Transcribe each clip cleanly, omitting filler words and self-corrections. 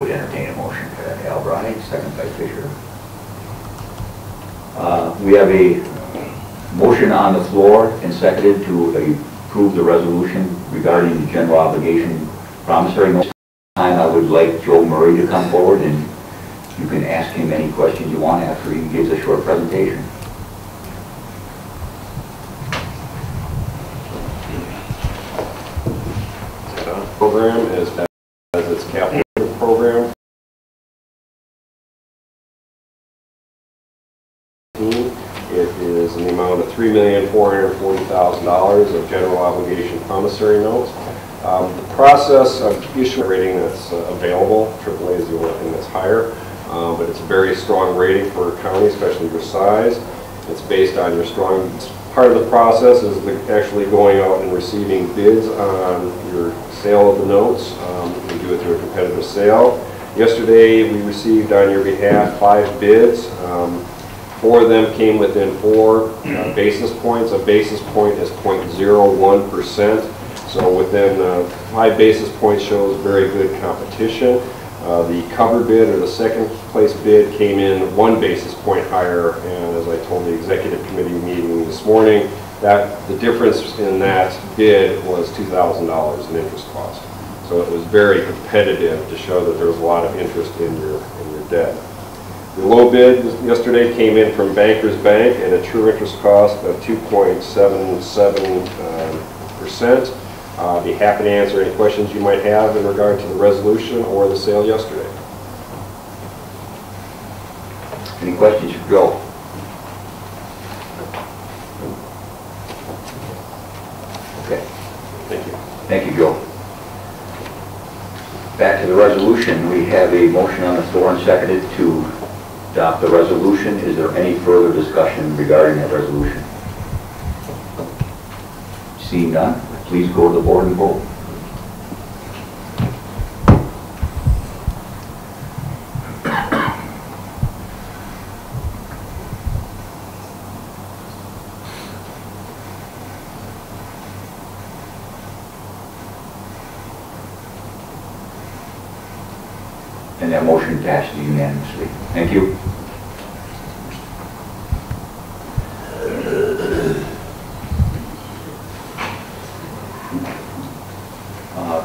Would entertain a motion for that. Al Bryan, second by Fisher. We have a motion on the floor and seconded to approve the resolution regarding the general obligation promissory note. Time I would like Joe Murray to come forward, and you can ask him any questions you want after he gives a short presentation. Program as its capital program. It is in the amount of $3,440,000 of general obligation promissory notes. The process of issuing a rating that's available, AAA is the only thing that's higher, but it's a very strong rating for a county, especially your size. It's based on your strong. Part of the process is actually going out and receiving bids on your sale of the notes. We do it through a competitive sale. Yesterday we received on your behalf 5 bids. 4 of them came within 4 basis points. A basis point is 0.01%. So within 5 basis points shows very good competition. The cover bid, or the second place bid, came in 1 basis point higher, and as I told the executive committee meeting this morning, that the difference in that bid was $2,000 in interest cost. So it was very competitive to show that there was a lot of interest in your debt. The low bid yesterday came in from Bankers Bank at a true interest cost of 2.77%. I'd be happy to answer any questions you might have in regard to the resolution or the sale yesterday. Any questions for Joe? Okay. Thank you. Thank you, Joe. Back to the resolution. We have a motion on the floor and seconded to adopt the resolution. Is there any further discussion regarding that resolution? Seeing none, please go to the board and vote. And that motion passes unanimously. Thank you.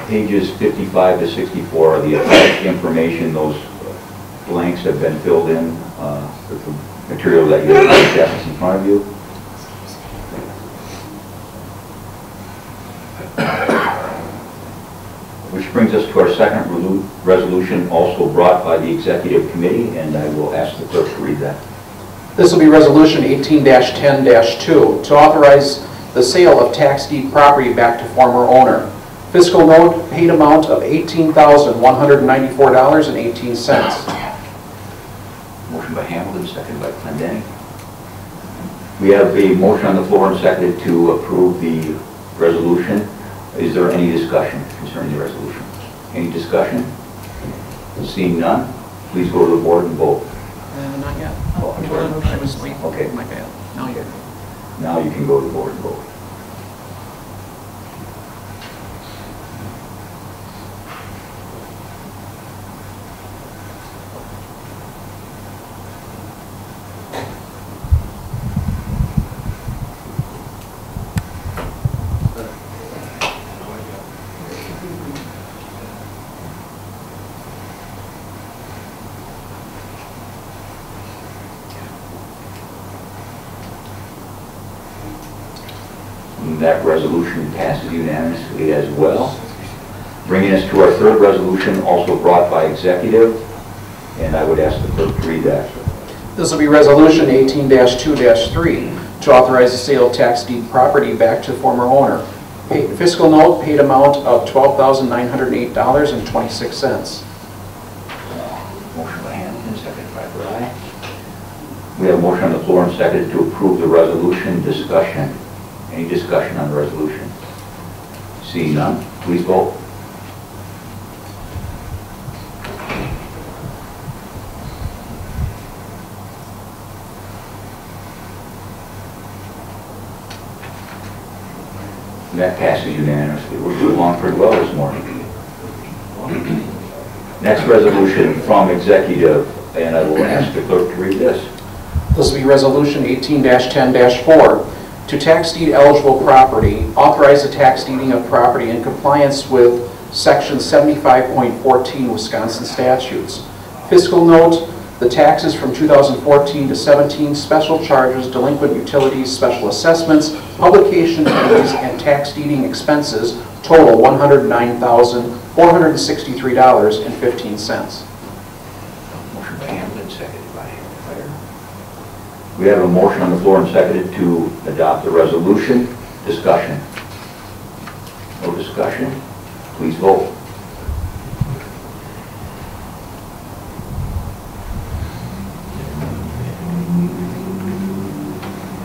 Pages 55 to 64 are the attached information. Those blanks have been filled in with the material that you have in front of you. Which brings us to our second resolution, also brought by the Executive Committee, and I will ask the clerk to read that. This will be Resolution 18-10-2 to authorize the sale of tax deed property back to former owner. Fiscal note, paid amount of $18,194.18. Motion by Hamilton, seconded by Clendenny. We have a motion on the floor and seconded to approve the resolution. Is there any discussion concerning the resolution? Any discussion? Seeing none, please go to the board and vote. Not yet. Oh, I'm sorry. I was asleep. Okay. My bad. Now you can go to the board and vote. That resolution passes unanimously as well. Bringing us to our third resolution, also brought by Executive, and I would ask the clerk to read that. This will be Resolution 18-2-3 to authorize the sale of tax deed property back to former owner. Fiscal note, paid amount of $12,908.26. Motion by Hamilton, seconded by Bry. We have a motion on the floor and seconded to approve the resolution. Discussion. Any discussion on the resolution? Seeing none, please vote. And that passes unanimously. We're moving along pretty well this morning. Next resolution from executive, and I will ask the clerk to read this. This will be Resolution 18-10-4. To tax deed eligible property, authorize the tax deeding of property in compliance with Section 75.14 Wisconsin statutes. Fiscal note, the taxes from 2014 to 17, special charges, delinquent utilities, special assessments, publication fees, and tax deeding expenses total $109,463.15. Motion by Hamlin, seconded by Fire. We have a motion on the floor and seconded to adopt the resolution. Discussion. No discussion. Please vote.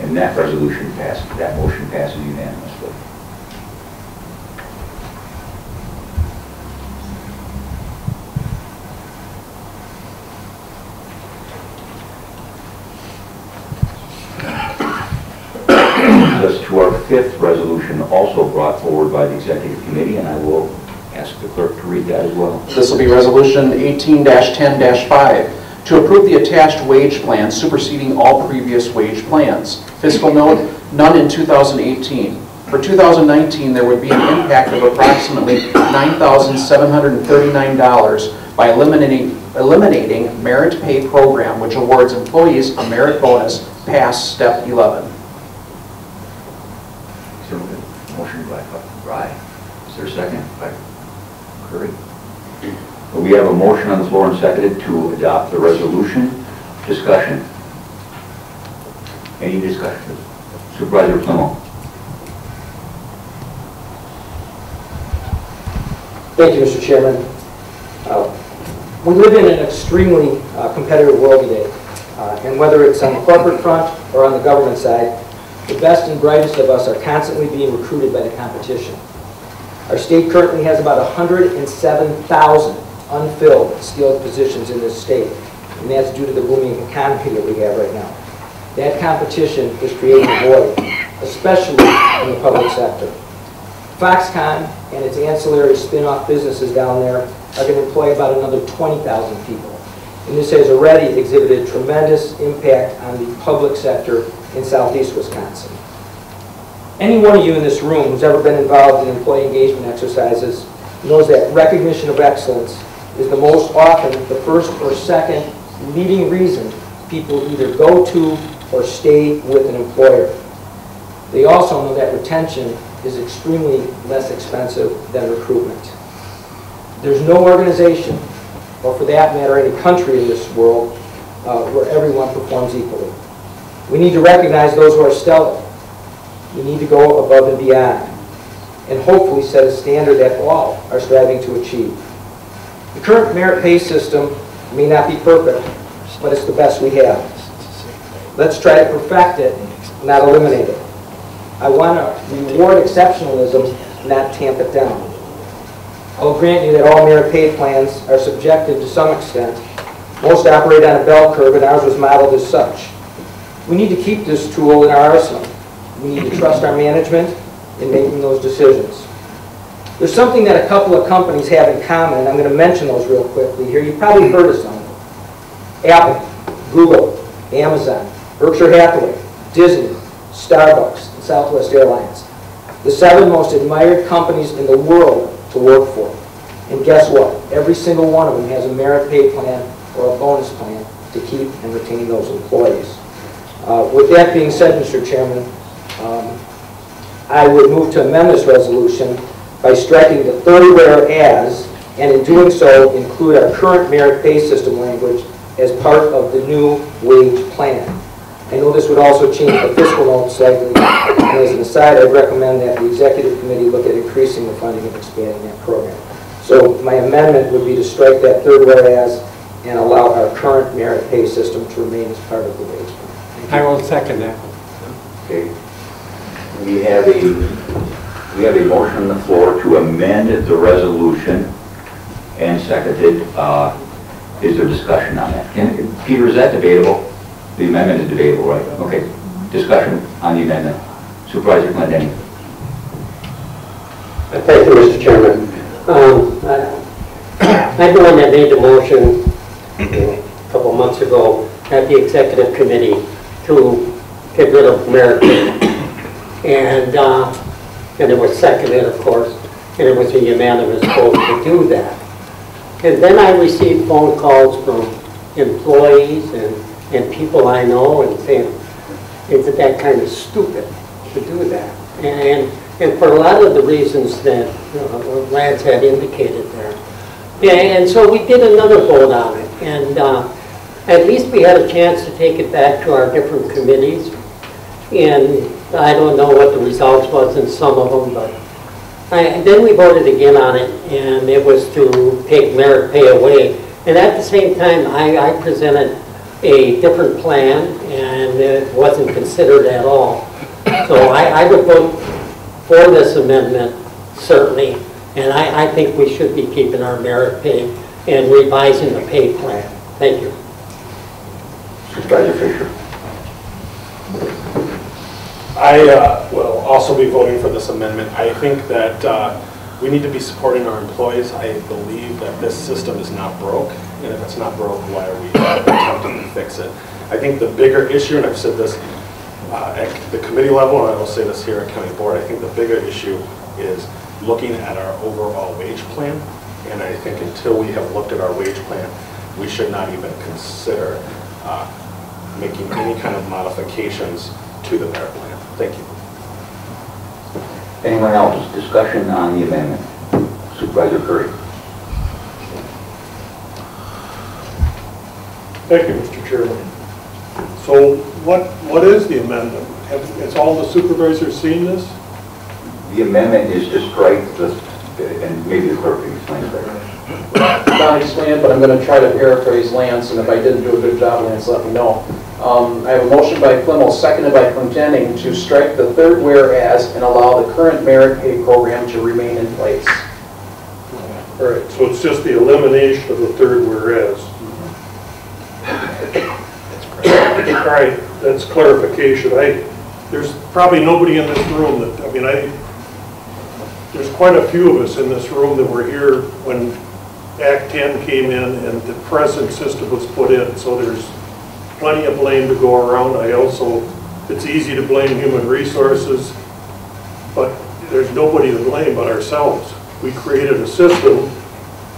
And that resolution passes, that motion passes unanimously. Brings us to our fifth resolution, also brought forward by the Executive Committee, and I will ask the clerk to read that as well. This will be Resolution 18-10-5. To approve the attached wage plan superseding all previous wage plans. Fiscal note, none in 2018. For 2019, there would be an impact of approximately $9,739 by eliminating merit pay program, which awards employees a merit bonus past step 11. Motion by Rye. Is there a second? By Curry. We have a motion on the floor and seconded to adopt the resolution. Discussion. Any discussion? Supervisor Plummer. Thank you, Mr. Chairman. We live in an extremely competitive world today, and whether it's on the corporate front or on the government side, the best and brightest of us are constantly being recruited by the competition. Our state currently has about 107,000 unfilled skilled positions in this state, and that's due to the booming economy that we have right now. That competition is creating a void, especially in the public sector. Foxconn and its ancillary spin-off businesses down there are going to employ about another 20,000 people, and this has already exhibited tremendous impact on the public sector in southeast Wisconsin. Any one of you in this room who's ever been involved in employee engagement exercises knows that recognition of excellence is the most often the first or second leading reason people either go to or stay with an employer. They also know that retention is extremely less expensive than recruitment. There's no organization, or for that matter any country in this world, where everyone performs equally. We need to recognize those who are stellar. We need to go above and beyond, and hopefully set a standard that all are striving to achieve. The current merit pay system may not be perfect, but it's the best we have. Let's try to perfect it, not eliminate it. I want to reward exceptionalism, not tamp it down. I'll grant you that all merit pay plans are subjective to some extent. Most operate on a bell curve, and ours was modeled as such. We need to keep this tool in our arsenal. We need to trust our management in making those decisions. There's something that a couple of companies have in common, and I'm going to mention those real quickly here. You've probably heard of some of them. Apple, Google, Amazon, Berkshire Hathaway, Disney, Starbucks, and Southwest Airlines. The 7 most admired companies in the world to work for. And guess what? Every single one of them has a merit pay plan or a bonus plan to keep and retain those employees. With that being said, Mr. Chairman, I would move to amend this resolution by striking the third whereas, and in doing so include our current merit pay system language as part of the new wage plan. I know this would also change the fiscal note slightly, and as an aside, I'd recommend that the Executive Committee look at increasing the funding and expanding that program. So my amendment would be to strike that third whereas and allow our current merit pay system to remain as part of the wage plan. I will second that. Okay. We have a motion on the floor to amend the resolution and seconded. Is there discussion on that? Peter, is that debatable? The amendment is debatable, right? Okay. Discussion on the amendment. Supervisor Clendenny. Thank you, Mr. Chairman. I'm the one that made the motion a couple months ago at the executive committee to get rid of merit pay. And it was seconded, of course, and it was a unanimous vote to do that. And then I received phone calls from employees and people I know and saying, isn't that kind of stupid to do that? And for a lot of the reasons that Lance had indicated there. And so we did another vote on it. And at least we had a chance to take it back to our different committees. And I don't know what the results was in some of them, but then we voted again on it, and it was to take merit pay away. And at the same time, I presented a different plan, and it wasn't considered at all. So I would vote for this amendment, certainly, and I think we should be keeping our merit pay and revising the pay plan. Thank you. Supervisor Fisher. I will also be voting for this amendment. I think that we need to be supporting our employees. I believe that this system is not broke, and if it's not broke, why are we attempting to fix it? I think the bigger issue, and I've said this at the committee level, and I will say this here at county board, I think the bigger issue is looking at our overall wage plan, and I think until we have looked at our wage plan, we should not even consider making any kind of modifications to the merit plan. Thank you. Anyone else? Discussion on the amendment? Supervisor Curry. Thank you, Mr. Chairman. So what is the amendment? Has all the supervisors seen this? The amendment is to strike the, and maybe the clerk can explain it better. Not explain it, but I'm going to try to paraphrase Lance, and if I didn't do a good job, Lance, let me know. I have a motion by Klimmel, seconded by Clendenning, to strike the third whereas and allow the current merit pay program to remain in place. All right, so it's just the elimination of the third whereas. All right, that's clarification. There's probably nobody in this room that, there's quite a few of us in this room that were here when Act 10 came in and the present system was put in, so there's plenty of blame to go around. It's easy to blame human resources, but there's nobody to blame but ourselves. We created a system,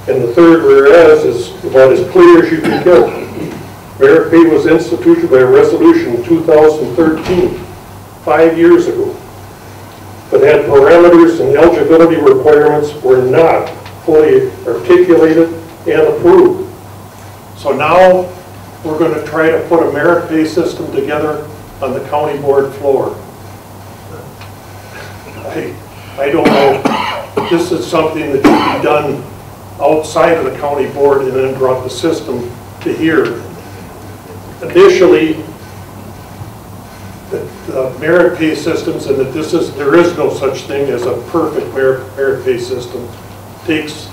and the third whereas is about as clear as you can get. Merit pay was instituted by a resolution in 2013, 5 years ago, but had parameters and eligibility requirements were not fully articulated and approved. So now we're going to try to put a merit pay system together on the county board floor. I don't know. This is something that should be done outside of the county board and then brought the system to here. Initially, the merit pay systems, and that there is no such thing as a perfect merit pay system, takes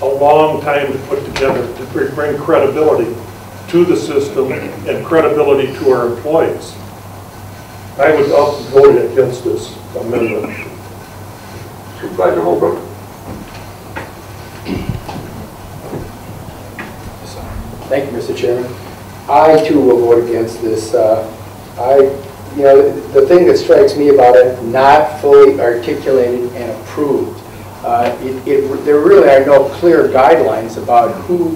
a long time to put together to bring credibility to the system and credibility to our employees. I would vote against this amendment. Supervisor Holbrook. Thank you, Mr. Chairman. I too will vote against this. The thing that strikes me about it, not fully articulated and approved. There really are no clear guidelines about who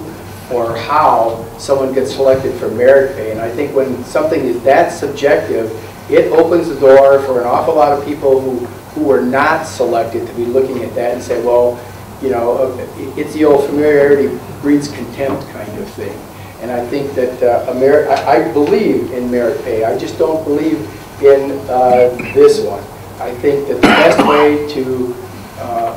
or how someone gets selected for merit pay. And I think when something is that subjective, it opens the door for an awful lot of people who were not selected to be looking at that and say, well, it's the old familiarity breeds contempt kind of thing. And I think that I believe in merit pay. I just don't believe in this one. I think that the best way to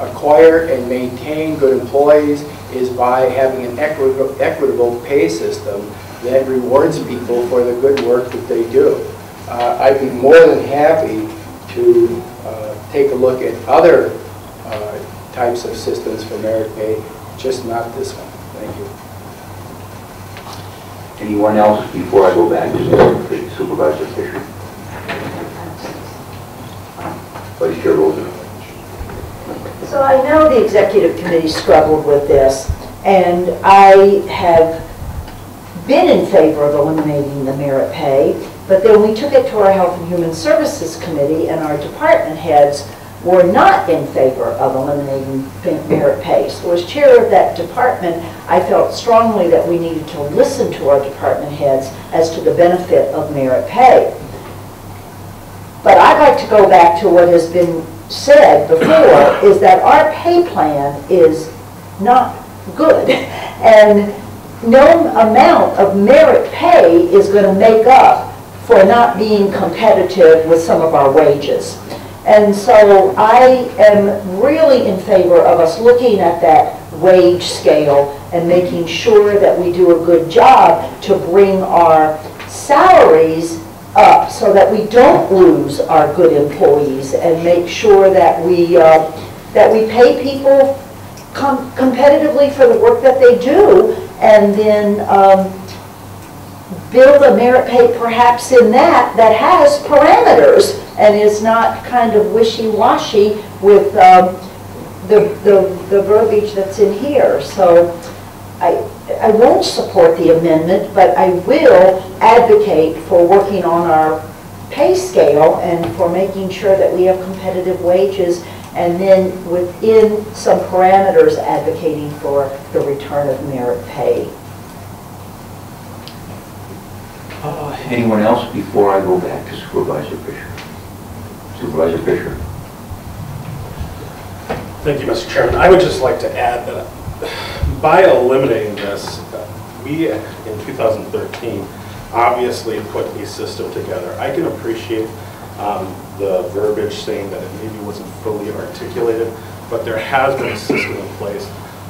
acquire and maintain good employees is by having an equitable pay system that rewards people for the good work that they do. I'd be more than happy to take a look at other types of systems for merit pay, just not this one. Thank you. Anyone else before I go back to Supervisor Fisher? Vice Chair Rosen. So I know the executive committee struggled with this, And I have been in favor of eliminating the merit pay, but then we took it to our Health and Human Services Committee, and our department heads were not in favor of eliminating merit pay. So as chair of that department, I felt strongly that we needed to listen to our department heads as to the benefit of merit pay. But I'd like to go back to what has been said before, is that our pay plan is not good. And no amount of merit pay is going to make up for not being competitive with some of our wages. And so I am really in favor of us looking at that wage scale and making sure that we do a good job to bring our salaries up so that we don't lose our good employees, and make sure that we pay people competitively for the work that they do, and then build a merit pay perhaps in that has parameters and is not kind of wishy-washy with the verbiage that's in here. So I won't support the amendment, but I will advocate for working on our pay scale and for making sure that we have competitive wages, and then within some parameters advocating for the return of merit pay. Anyone else before I go back to Supervisor Fisher? Supervisor Fisher. Thank you, Mr. Chairman. I would just like to add that by eliminating this, we in 2013 obviously put a system together. I can appreciate the verbiage saying that it maybe wasn't fully articulated, but there has been a system in place.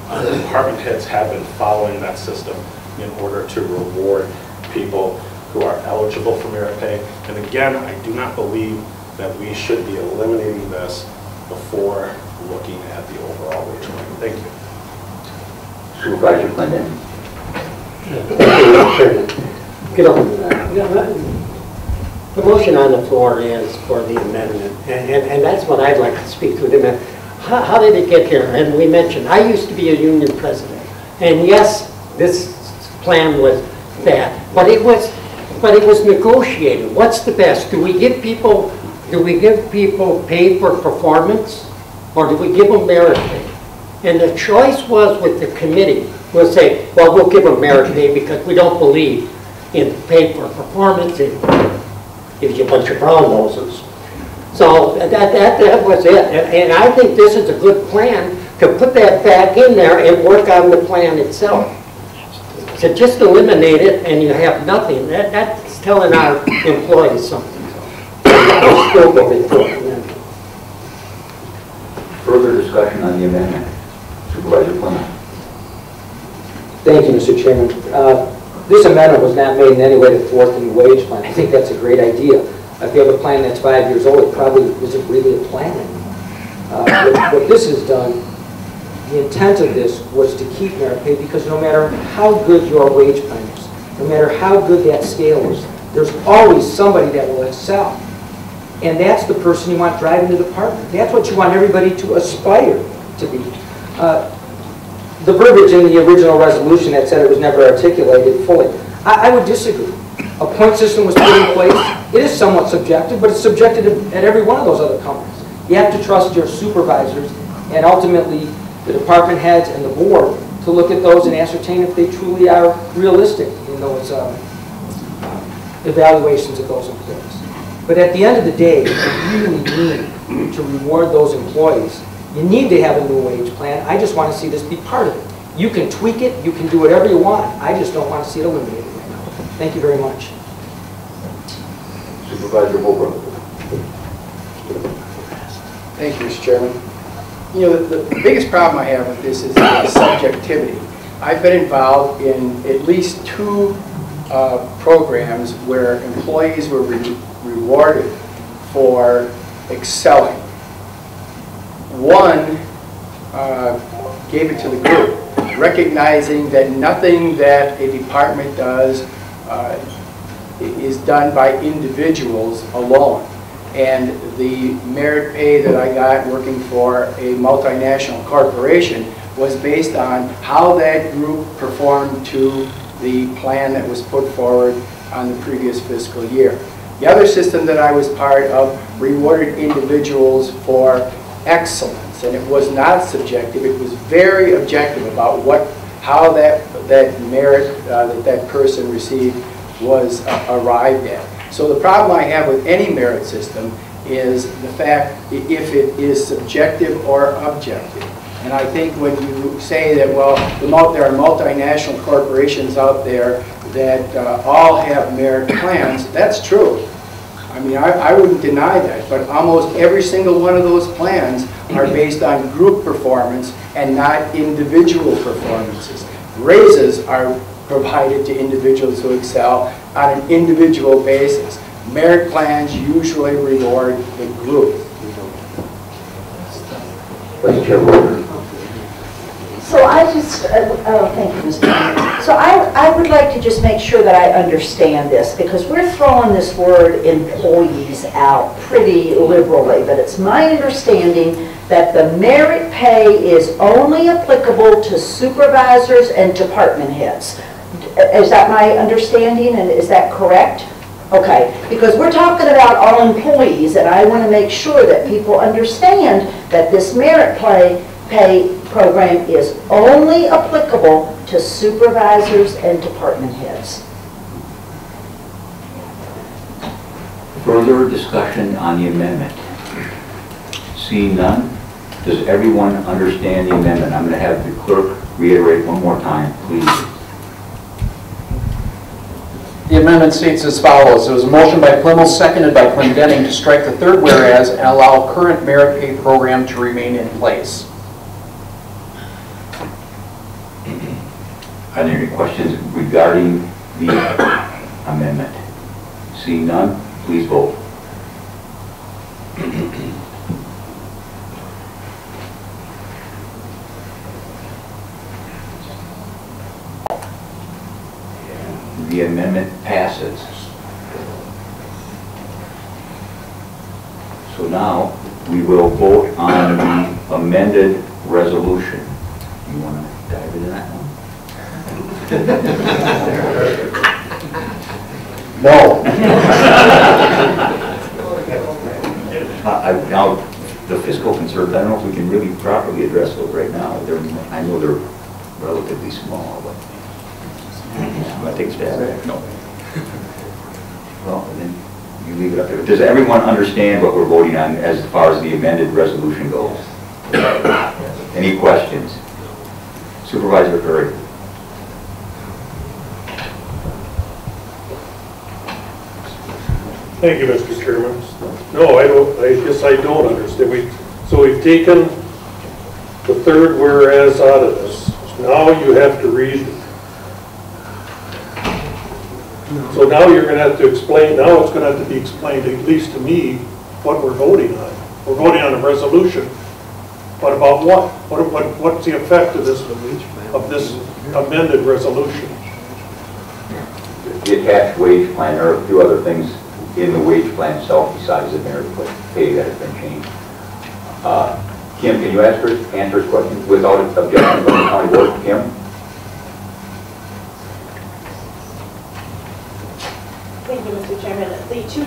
The department heads have been following that system in order to reward people who are eligible for merit pay. And again, I do not believe that we should be eliminating this before looking at the overall wage plan. Thank you. Supervisor Clinton. The motion on the floor is for the amendment, and that's what I'd like to speak to them. How did it get here? And we mentioned, I used to be a union president, and yes, this plan was bad, but it was negotiated. What's the best? Do we give people pay for performance, or do we give them merit pay? And the choice was with the committee. We'll say, well, we'll give them merit pay because we don't believe in pay for performance. It gives you a bunch of brown noses. So that was it. And I think this is a good plan to put that back in there and work on the plan itself. To just eliminate it and you have nothing, that's telling our employees something. Further discussion on the amendment. Supervisor Clement. Thank you, Mr. Chairman. This amendment was not made in any way to thwart the new wage plan. I think that's a great idea. If you have a plan that's 5 years old, it probably isn't really a plan anymore. What this has done, the intent of this was to keep merit pay, because no matter how good your wage plan is, no matter how good that scale is, there's always somebody that will excel. And that's the person you want driving the department. That's what you want everybody to aspire to be. The verbiage in the original resolution that said it was never articulated fully, I would disagree. A point system was put in place. It is somewhat subjective, but it's subjective at every one of those other companies. You have to trust your supervisors and ultimately the department heads and the board to look at those and ascertain if they truly are realistic in those evaluations of those employees. But at the end of the day, you really need to reward those employees. You need to have a new wage plan. I just want to see this be part of it. You can tweak it, you can do whatever you want. I just don't want to see it eliminated right now. Thank you very much. Supervisor Holbrook. Thank you, Mr. Chairman. You know, the biggest problem I have with this is the subjectivity. I've been involved in at least 2 programs where employees were rewarded for excelling. One gave it to the group, recognizing that nothing that a department does is done by individuals alone. And the merit pay that I got working for a multinational corporation was based on how that group performed to the plan that was put forward on the previous fiscal year. The other system that I was part of rewarded individuals for excellence, and it was not subjective. It was very objective about how that merit that person received was arrived at. So the problem I have with any merit system is the fact if it is subjective or objective. And I think when you say that, well, there are multinational corporations out there that all have merit plans, that's true. I mean, I wouldn't deny that, but almost every single one of those plans are based on group performance and not individual performances. Raises are provided to individuals who excel on an individual basis. Merit plans usually reward the group. Vice Chair Wilbur. So I just, thank you, Mr. Chairman. So I would like to just make sure that I understand this, because we're throwing this word employees out pretty liberally, but it's my understanding that the merit pay is only applicable to supervisors and department heads. Is that my understanding, and is that correct? Okay, because we're talking about all employees, and I want to make sure that people understand that this merit pay program is only applicable to supervisors and department heads. Further discussion on the amendment? Seeing none, does everyone understand the amendment? I'm going to have the clerk reiterate one more time, please. The amendment states as follows. There was a motion by Plimmel, seconded by Clendenning, to strike the third whereas and allow current merit pay program to remain in place. Are there any questions regarding the amendment? Seeing none, please vote. The amendment passes. So now we will vote on the amended resolution. You want to dive into that one? No. Now, the fiscal concerns, I don't know if we can really properly address those right now. I know they're relatively small, but you want to take a stab at it? No. Well, then you leave it up there. Does everyone understand what we're voting on as far as the amended resolution goes? Any questions? Supervisor Curry. Thank you, Mr. Chairman. No, I guess I don't understand. So we've taken the third whereas out of this. Now you have to read. So now you're going to have to explain, now it's going to have to be explained, at least to me, what we're voting on. We're voting on a resolution. But about what? What's the effect of this amended resolution? The attached wage plan, there are a few other things in the wage plan itself besides the merit pay that has been changed. Kim, can you answer his question without objection from the county board? Kim? Thank you, Mr. Chairman. The two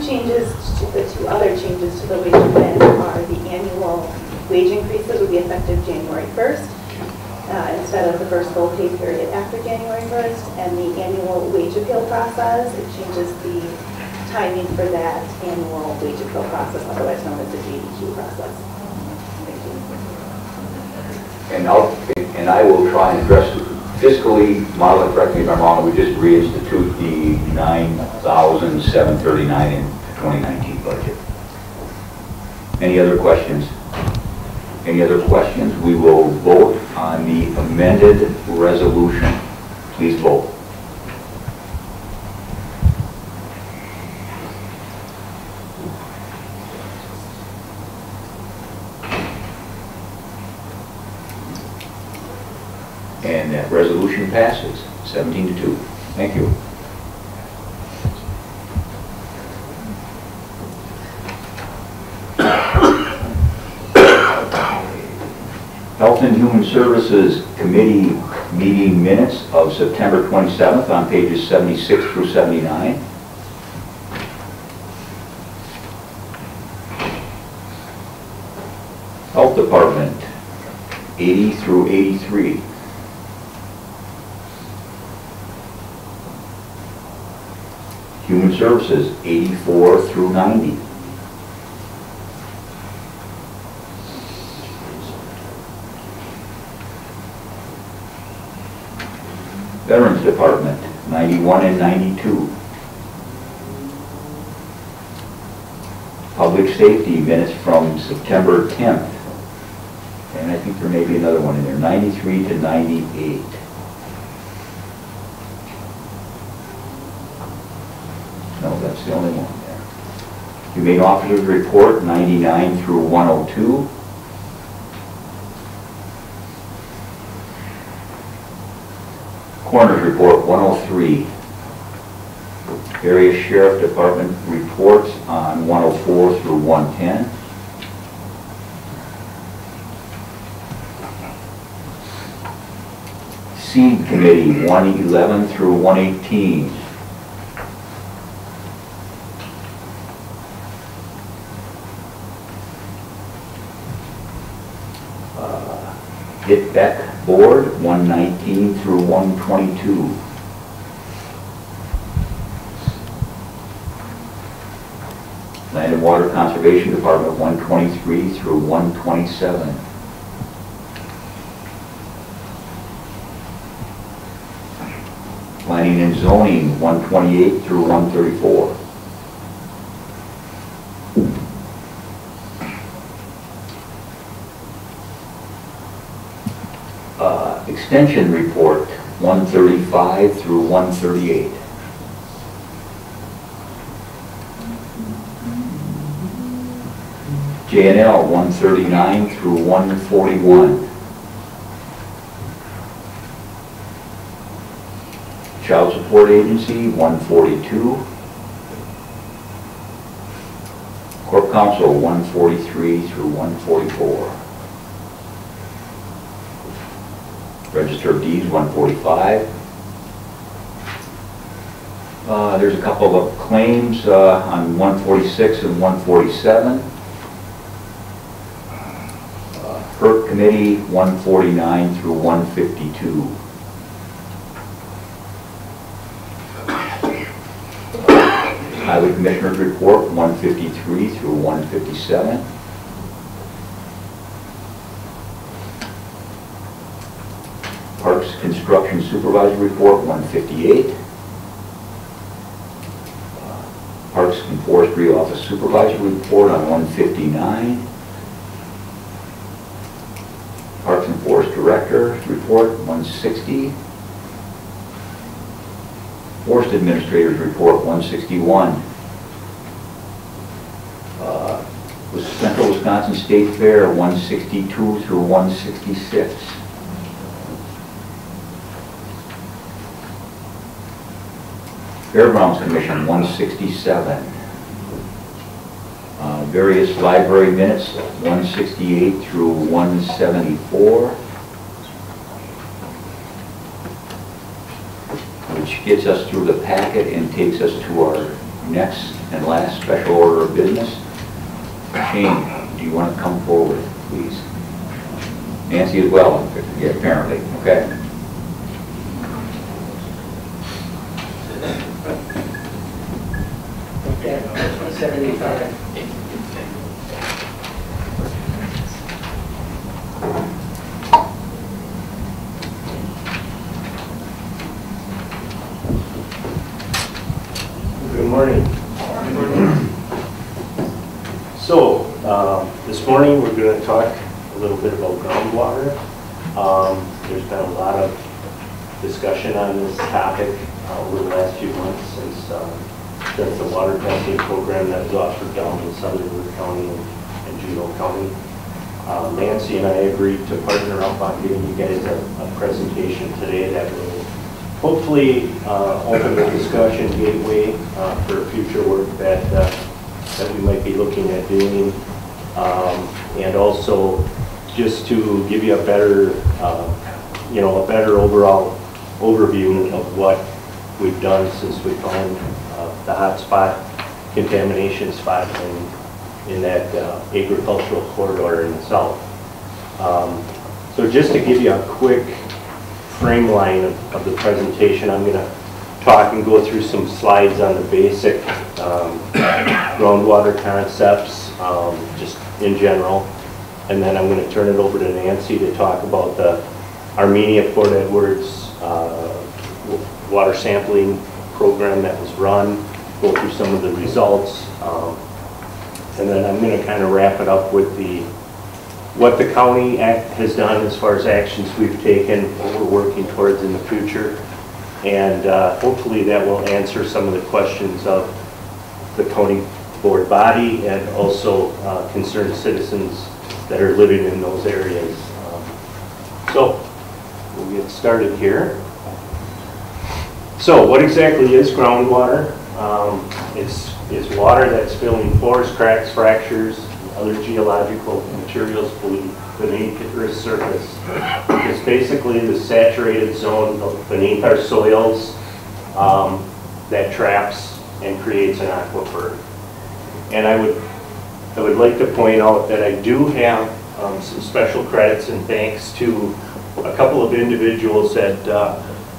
other changes to the wage plan are the annual wage increases would be effective January 1st instead of the first full pay period after January 1st, and the annual wage appeal process, it changes the timing for that annual wage appeal process, otherwise known as the JDQ process. Thank you. And I will try and address fiscally, Marla, correct me if I'm wrong, we just reinstitute the $9,739 in 2019 budget. Any other questions? Any other questions? We will vote on the amended resolution. Please vote. And that resolution passes 17-2. Thank you. Health Health and Human Services Committee meeting minutes of September 27th on pages 76 through 79. Health Department, 80 through 83. Human Services, 84 through 90. Veterans Department, 91 and 92. Public Safety minutes from September 10th. And I think there may be another one in there, 93 to 98. No, that's the only one there. Humane Officers Report, 99 through 102. Coroner's Report, 103. Various Sheriff Department reports on 104 through 110. Seed Committee, 111 through 118. Hit Beck Board, 119 through 122. Land and Water Conservation Department, 123 through 127. Planning and Zoning, 128 through 134. Extension Report, 135 through 138. J&L, 139 through 141. Child Support Agency, 142. Corp Council, 143 through 144. Register of Deeds, 145. There's a couple of claims on 146 and 147. PERC Committee, 149 through 152. Highway Commissioner's Report, 153 through 157. Parks Construction Supervisor Report, 158. Parks and Forestry Office Supervisor Report on 159. Parks and Forest Director Report, 160. Forest Administrator's Report, 161. Central Wisconsin State Fair, 162 through 166. Fairgrounds Commission, 167. Various library minutes, 168 through 174. Which gets us through the packet and takes us to our next and last special order of business. Shane, do you want to come forward, please? Nancy as well, yeah, apparently, okay. Okay, 75. Good morning. So, this morning we're going to talk a little bit about groundwater. There's been a lot of discussion on this topic over the last few months since the water testing program that was offered down in Sutherland County and Juneau County. Nancy and I agreed to partner up on giving you guys a presentation today that will hopefully open the discussion gateway for future work that we might be looking at doing, and also just to give you a better, a better overall overview of what we've done since we found the hot spot, contamination spot in that agricultural corridor in the south. So just to give you a quick frame line of the presentation, I'm going to talk and go through some slides on the basic groundwater concepts, just in general. And then I'm going to turn it over to Nancy to talk about the Armenia-Port Edwards water sampling program that was run, go through some of the results. And then I'm going to kind of wrap it up with what the county has done as far as actions we've taken, what we're working towards in the future. And hopefully that will answer some of the questions of the county board body and also concerned citizens that are living in those areas. So we'll get started here. So what exactly is groundwater? It's water that's filling pores, cracks, fractures, and other geological materials beneath the Earth's surface. It's basically the saturated zone beneath our soils that traps and creates an aquifer. And I would like to point out that I do have some special credits and thanks to a couple of individuals that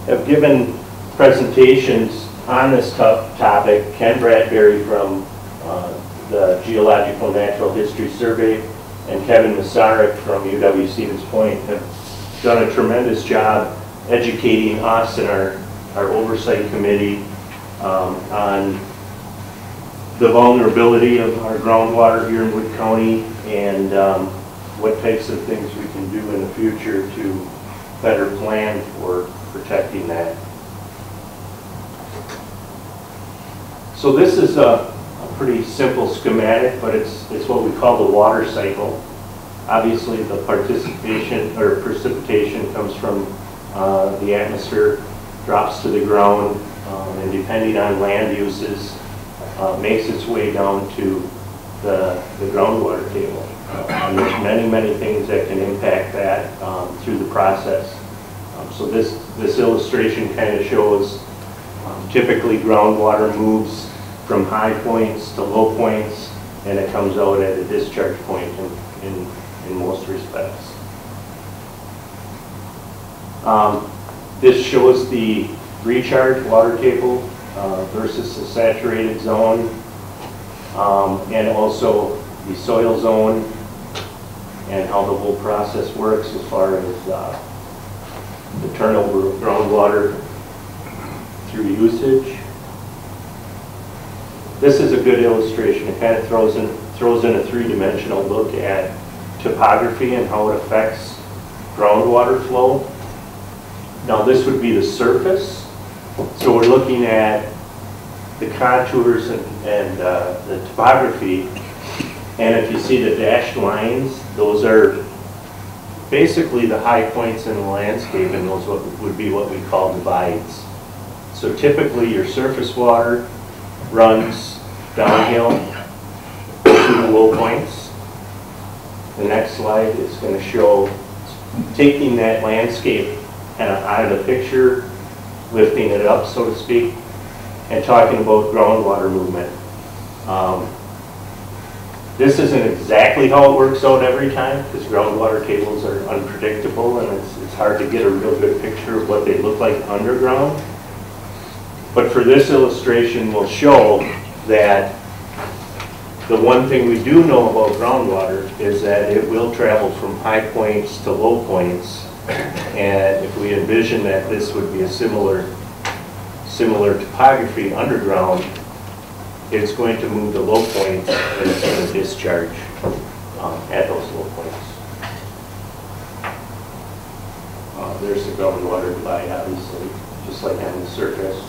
have given presentations on this topic. Ken Bradbury from the Geological Natural History Survey and Kevin Masaryk from UW-Stevens Point have done a tremendous job educating us and our oversight committee on the vulnerability of our groundwater here in Wood County and what types of things we can do in the future to better plan for protecting that. So this is a pretty simple schematic, but it's what we call the water cycle. Obviously the precipitation comes from the atmosphere, drops to the ground, and depending on land uses, makes its way down to the groundwater table. And there's many things that can impact that through the process. So this illustration kind of shows typically groundwater moves from high points to low points, and it comes out at a discharge point in most respects. This shows the recharge water table versus the saturated zone, and also the soil zone and how the whole process works as far as the turnover of groundwater through usage. This is a good illustration. It kind of throws in a three-dimensional look at topography and how it affects groundwater flow. Now this would be the surface. So we're looking at the contours and the topography. And if you see the dashed lines, those are basically the high points in the landscape, and those would be what we call divides. So typically your surface water runs downhill to the low points. The next slide is going to show taking that landscape kind of out of the picture, lifting it up, so to speak, and talking about groundwater movement. This isn't exactly how it works out every time, because groundwater tables are unpredictable and it's hard to get a real good picture of what they look like underground. But for this illustration, we'll show that the one thing we do know about groundwater is that it will travel from high points to low points. And if we envision that this would be a similar topography underground, it's going to move to low points and it's going to discharge at those low points. There's the groundwater divide, obviously, just like on the surface.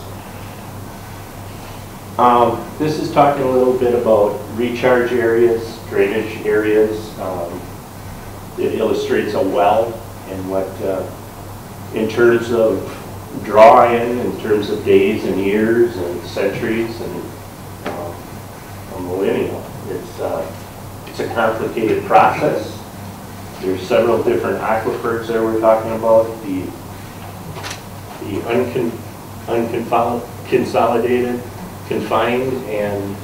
This is talking a little bit about recharge areas, drainage areas. It illustrates a well and what, in terms of draw-in, in terms of days and years and centuries and a millennium. It's a complicated process. There's several different aquifers that we're talking about. The unconsolidated, confined, and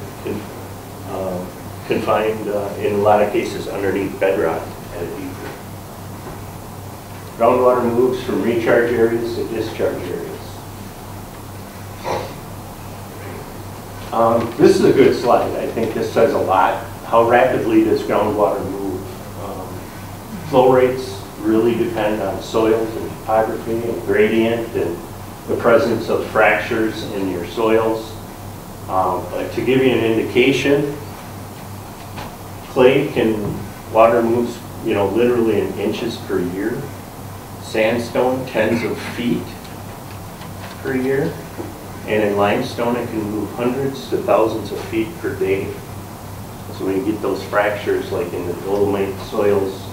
confined in a lot of cases underneath bedrock at a deeper. Groundwater moves from recharge areas to discharge areas. This is a good slide. I think this says a lot. How rapidly does groundwater move? Flow rates really depend on soils and topography and gradient and the presence of fractures in your soils. But to give you an indication, clay water moves, literally in inches per year. Sandstone, tens of feet per year. And in limestone, it can move hundreds to thousands of feet per day. So when you get those fractures, like in the dolomite soils,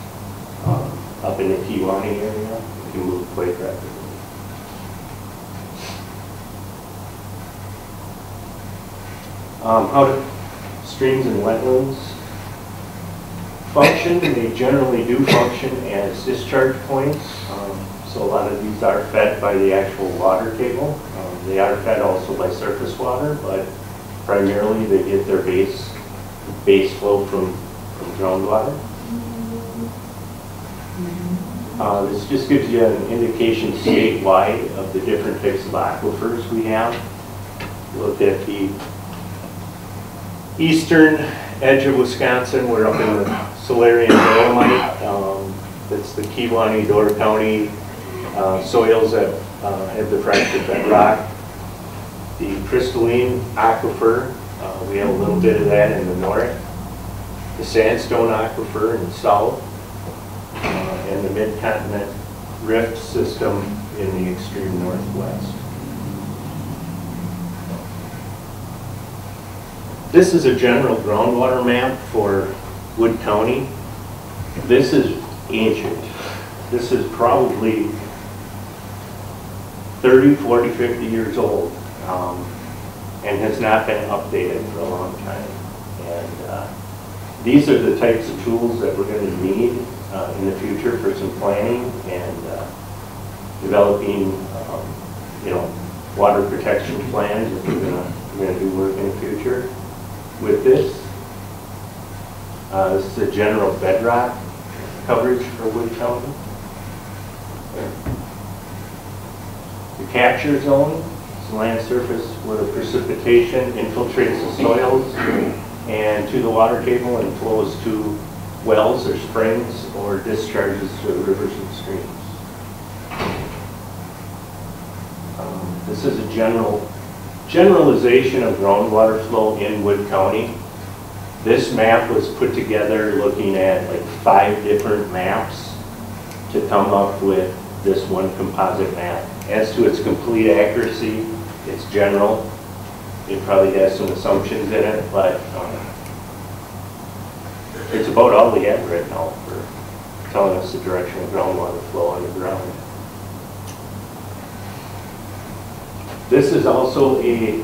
up in the Kiwani area, it can move quite rapidly. How do streams and wetlands function? They generally do function as discharge points. So a lot of these are fed by the actual water table. They are fed also by surface water, but primarily they get their base flow from groundwater. This just gives you an indication statewide of the different types of aquifers we have. Look at the eastern edge of Wisconsin. We're up in the Solarian Dolomite. That's the Kiwani, Door County soils that have the fractured bedrock. The crystalline aquifer, we have a little bit of that in the north. The sandstone aquifer in the south. And the mid-continent rift system in the extreme northwest. This is a general groundwater map for Wood County. This is ancient. This is probably 30, 40, 50 years old and has not been updated for a long time. And these are the types of tools that we're going to need in the future for some planning and developing, water protection plans if we're going to do work in the future with this. This is a general bedrock coverage for Wood County. The capture zone is land surface where precipitation infiltrates the soils and to the water table and flows to wells or springs or discharges to rivers and streams. This is a generalization of groundwater flow in Wood County. This map was put together looking at like 5 different maps to come up with this one composite map. As to its complete accuracy, it's general. It probably has some assumptions in it, but it's about all we have right now for telling us the direction of groundwater flow underground. This is also a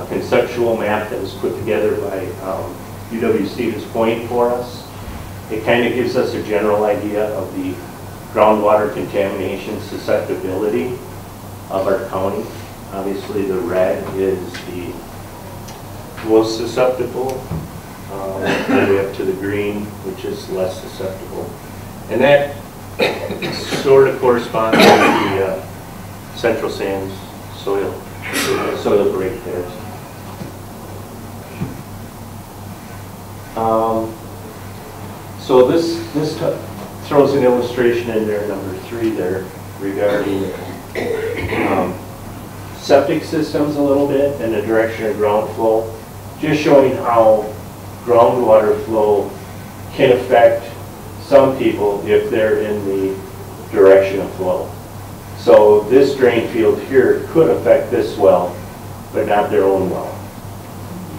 conceptual map that was put together by UW Stevens Point for us. It kind of gives us a general idea of the groundwater contamination susceptibility of our county. Obviously the red is the most susceptible, all the way up to the green, which is less susceptible. And that sort of corresponds to the central sands soil breakdowns. So this throws an illustration in there, number 3 there, regarding septic systems a little bit and the direction of ground flow, just showing how groundwater flow can affect some people if they're in the direction of flow. So this drain field here could affect this well, but not their own well.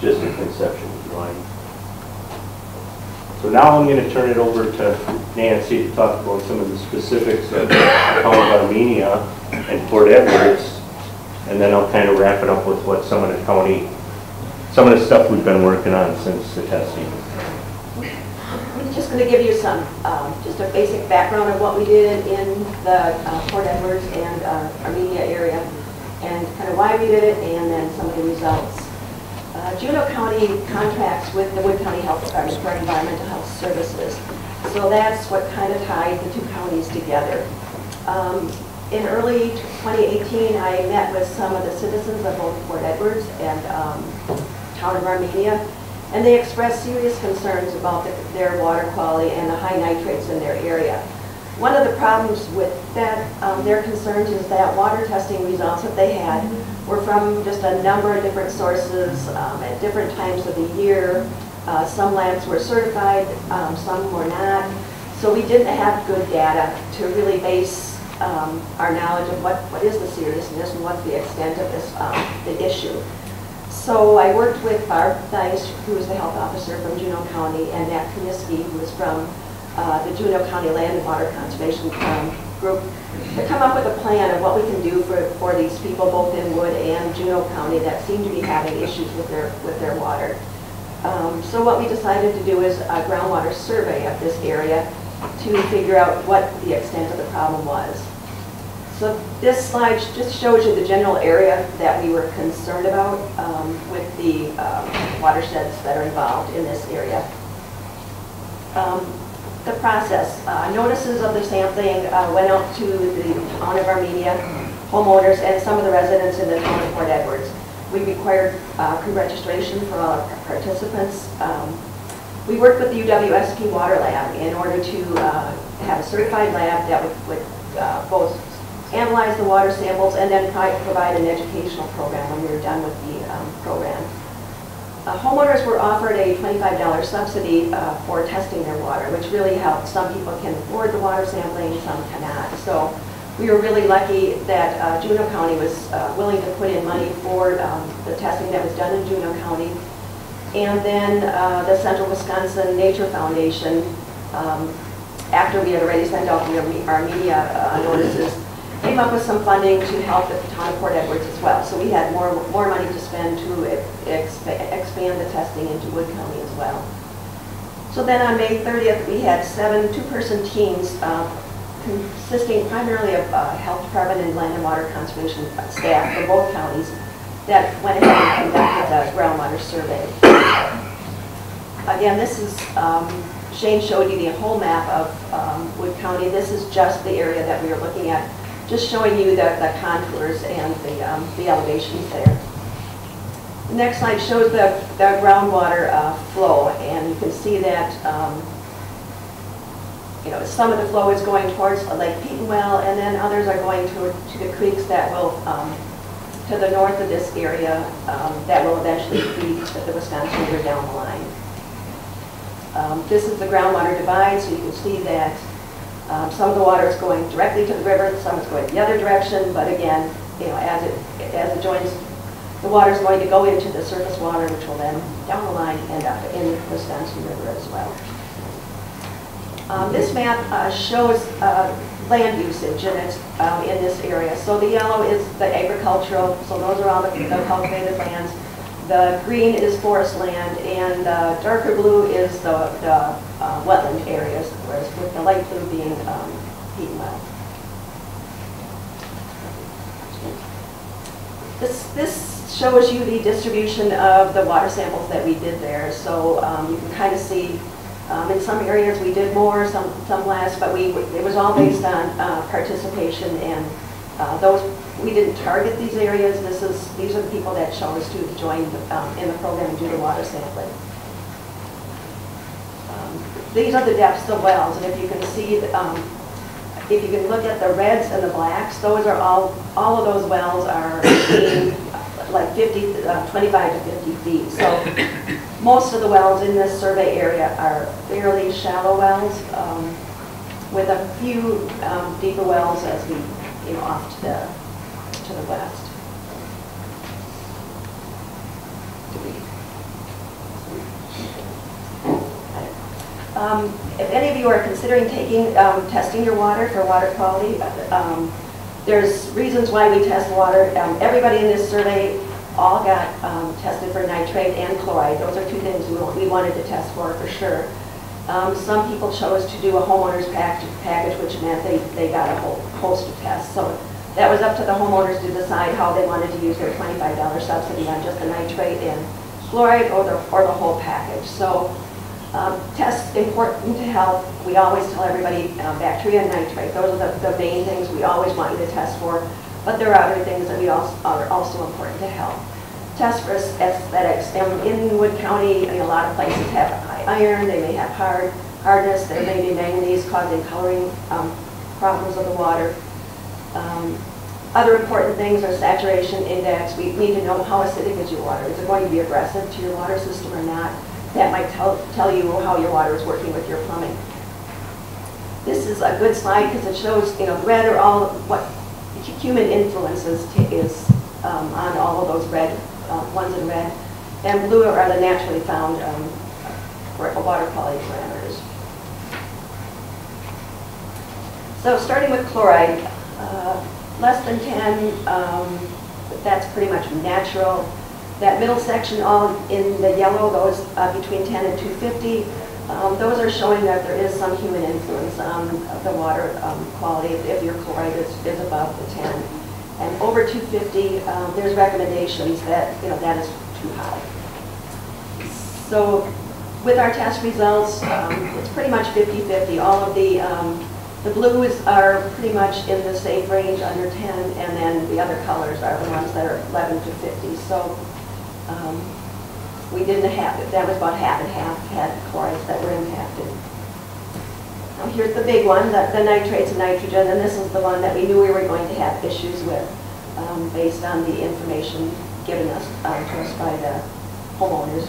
Just a conceptual drawing. So now I'm going to turn it over to Nancy to talk about some of the specifics of County of Armenia and Port Edwards, and then I'll kind of wrap it up with what some of the stuff we've been working on since the testing. Just going to give you some, just a basic background of what we did in the Port Edwards and Armenia area, and kind of why we did it, and then some of the results. Juneau County contracts with the Wood County Health Department for environmental health services. So that's what kind of tied the two counties together. In early 2018, I met with some of the citizens of both Port Edwards and town of Armenia, and they expressed serious concerns about their water quality and the high nitrates in their area. One of the problems with that, their concerns, is that water testing results that they had were from just a number of different sources at different times of the year. Some labs were certified, some were not. So we didn't have good data to really base our knowledge of what is the seriousness and what's the extent of this the issue. So I worked with Barb Thies, who is the health officer from Juneau County, and Matt Kaniski, who is from the Juneau County Land and Water Conservation Group, to come up with a plan of what we can do for these people, both in Wood and Juneau County, that seem to be having issues with their water. So what we decided to do is a groundwater survey of this area to figure out what the extent of the problem was. So this slide just shows you the general area that we were concerned about with the watersheds that are involved in this area. The process. Notices of the sampling went out to the town of Armenia, homeowners, and some of the residents in the town of Port Edwards. We required pre-registration for all our participants. We worked with the UWSP Water Lab in order to have a certified lab that would both analyze the water samples and then provide an educational program when we were done with the program. Homeowners were offered a $25 subsidy for testing their water, which really helped. Some people can afford the water sampling, some cannot. So we were really lucky that Juneau County was willing to put in money for the testing that was done in Juneau County. And then the Central Wisconsin Nature Foundation, after we had already sent out the Armenia notices, came up with some funding to help the town of Port Edwards as well. So we had more money to spend to expand the testing into Wood County as well. So then on May 30th, we had 7 two-person teams consisting primarily of Health Department and Land and Water Conservation staff from both counties that went ahead and conducted the groundwater survey. Again, this is, Shane showed you the whole map of Wood County. This is just the area that we are looking at, just showing you the contours and the elevations there. The next slide shows the groundwater flow, and you can see that you know, some of the flow is going towards Lake Petenwell, and then others are going to the creeks that will to the north of this area that will eventually feed the Wisconsin River down the line. This is the groundwater divide, so you can see that some of the water is going directly to the river, some is going the other direction, but again, you know, as it joins, the water is going to go into the surface water, which will then down the line end up in the Wisconsin River as well. This map shows land usage, and it's in this area. So the yellow is the agricultural, so those are all the cultivated lands. The green is forest land, and the darker blue is the wetland areas, whereas with the light blue being peatland. This shows you the distribution of the water samples that we did there. So you can kind of see in some areas we did more, some less, but it was all based on participation, and those we didn't target these areas. These are the people that chose to join in the program and do the water sampling. These are the depths of wells, and if you can see, if you can look at the reds and the blacks, those are all of those wells are like 25 to 50 feet. So most of the wells in this survey area are fairly shallow wells, with a few deeper wells as we, you know, off to the west. If any of you are considering testing your water for water quality, there's reasons why we test water. Everybody in this survey all got tested for nitrate and chloride. Those are two things we wanted to test for sure. Some people chose to do a homeowner's package, which meant they got a whole host of tests. So that was up to the homeowners to decide how they wanted to use their $25 subsidy on just the nitrate and fluoride or the whole package. So tests important to health. We always tell everybody bacteria and nitrate. Those are the main things we always want you to test for. But there are other things that are also important to health. Tests for aesthetics. In Wood County, a lot of places have high iron. They may have hardness. There may be manganese causing coloring problems of the water. Other important things are saturation index. We need to know how acidic is your water. Is it going to be aggressive to your water system or not? That might tell you how your water is working with your plumbing. This is a good slide because it shows, red are all what human influences is on all of those red ones in red, and blue are the naturally found water quality parameters. So starting with chloride, less than 10, that's pretty much natural. That middle section, all in the yellow, those between 10 and 250, those are showing that there is some human influence on the water quality if your chloride is above the 10. And over 250, there's recommendations that that is too high. So with our test results, it's pretty much 50-50. All of the blues are pretty much in the safe range under 10, and then the other colors are the ones that are 11 to 50. So we didn't have it. That was about half and half had chlorides that were impacted. Now here's the big one, the nitrates and nitrogen, and this is the one that we knew we were going to have issues with based on the information given us to us by the homeowners.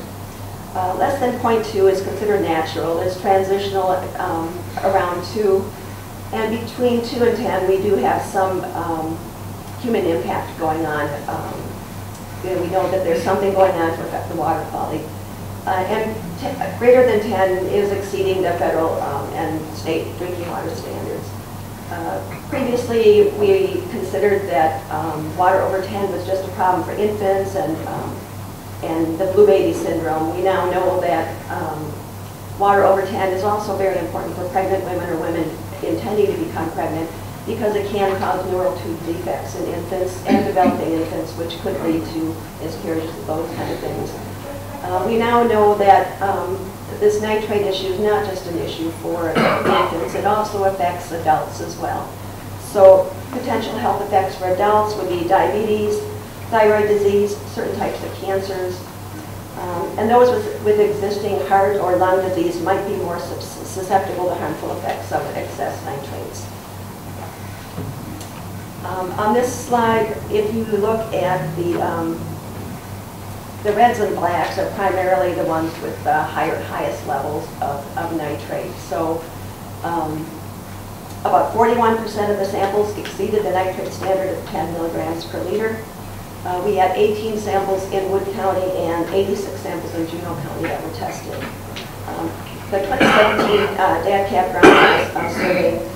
Less than 0.2 is considered natural. It's transitional around 2. And between 2 and 10, we do have some human impact going on. We know that there's something going on to affect the water quality. And greater than 10 is exceeding the federal and state drinking water standards. Previously, we considered that water over 10 was just a problem for infants and the blue baby syndrome. We now know that water over 10 is also very important for pregnant women or women intending to become pregnant, because it can cause neural tube defects in infants and developing infants, which could lead to miscarriages, those kind of things. We now know that this nitrate issue is not just an issue for infants, it also affects adults as well. So potential health effects for adults would be diabetes, thyroid disease, certain types of cancers, and those with existing heart or lung disease might be more susceptible to harmful effects of excess nitrates. On this slide, if you look at the reds and blacks are primarily the ones with the highest levels of nitrate. So about 41% of the samples exceeded the nitrate standard of 10 milligrams per liter. We had 18 samples in Wood County and 86 samples in Juneau County that were tested. The 2017 DADCAP groundwater survey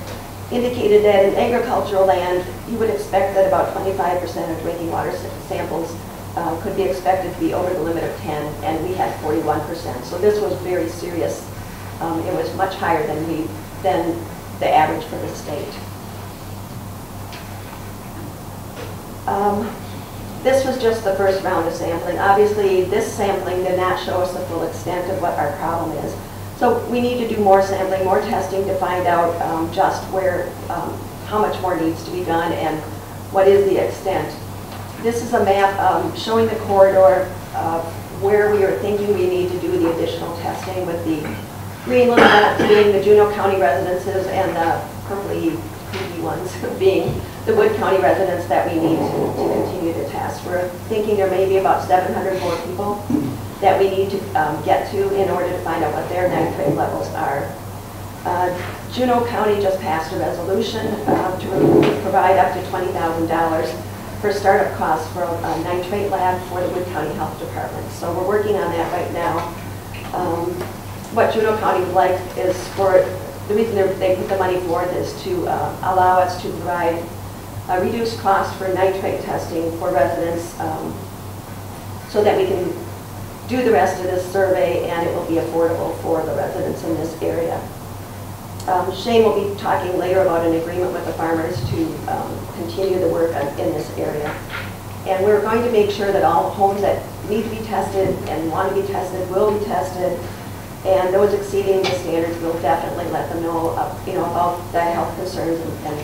indicated that in agricultural land, you would expect that about 25% of drinking water samples could be expected to be over the limit of 10, and we had 41%. So this was very serious. It was much higher than the average for the state. This was just the first round of sampling. Obviously, this sampling did not show us the full extent of what our problem is. So we need to do more sampling, more testing to find out just where, how much more needs to be done and what is the extent. This is a map showing the corridor of where we are thinking we need to do the additional testing, with the green little dots being the Juneau County residences and the purpley ones being the Wood County residents that we need to continue to test. We're thinking there may be about 700 more people that we need to get to in order to find out what their nitrate levels are. Juneau County just passed a resolution to provide up to $20,000 for startup costs for a nitrate lab for the Wood County Health Department. So we're working on that right now. What Juneau County would like is for, the reason they put the money forth is to allow us to provide a reduced cost for nitrate testing for residents so that we can do the rest of this survey, and it will be affordable for the residents in this area. Shane will be talking later about an agreement with the farmers to continue the work in this area. And we're going to make sure that all homes that need to be tested and want to be tested will be tested. And those exceeding the standards, we'll definitely let them know, about the health concerns and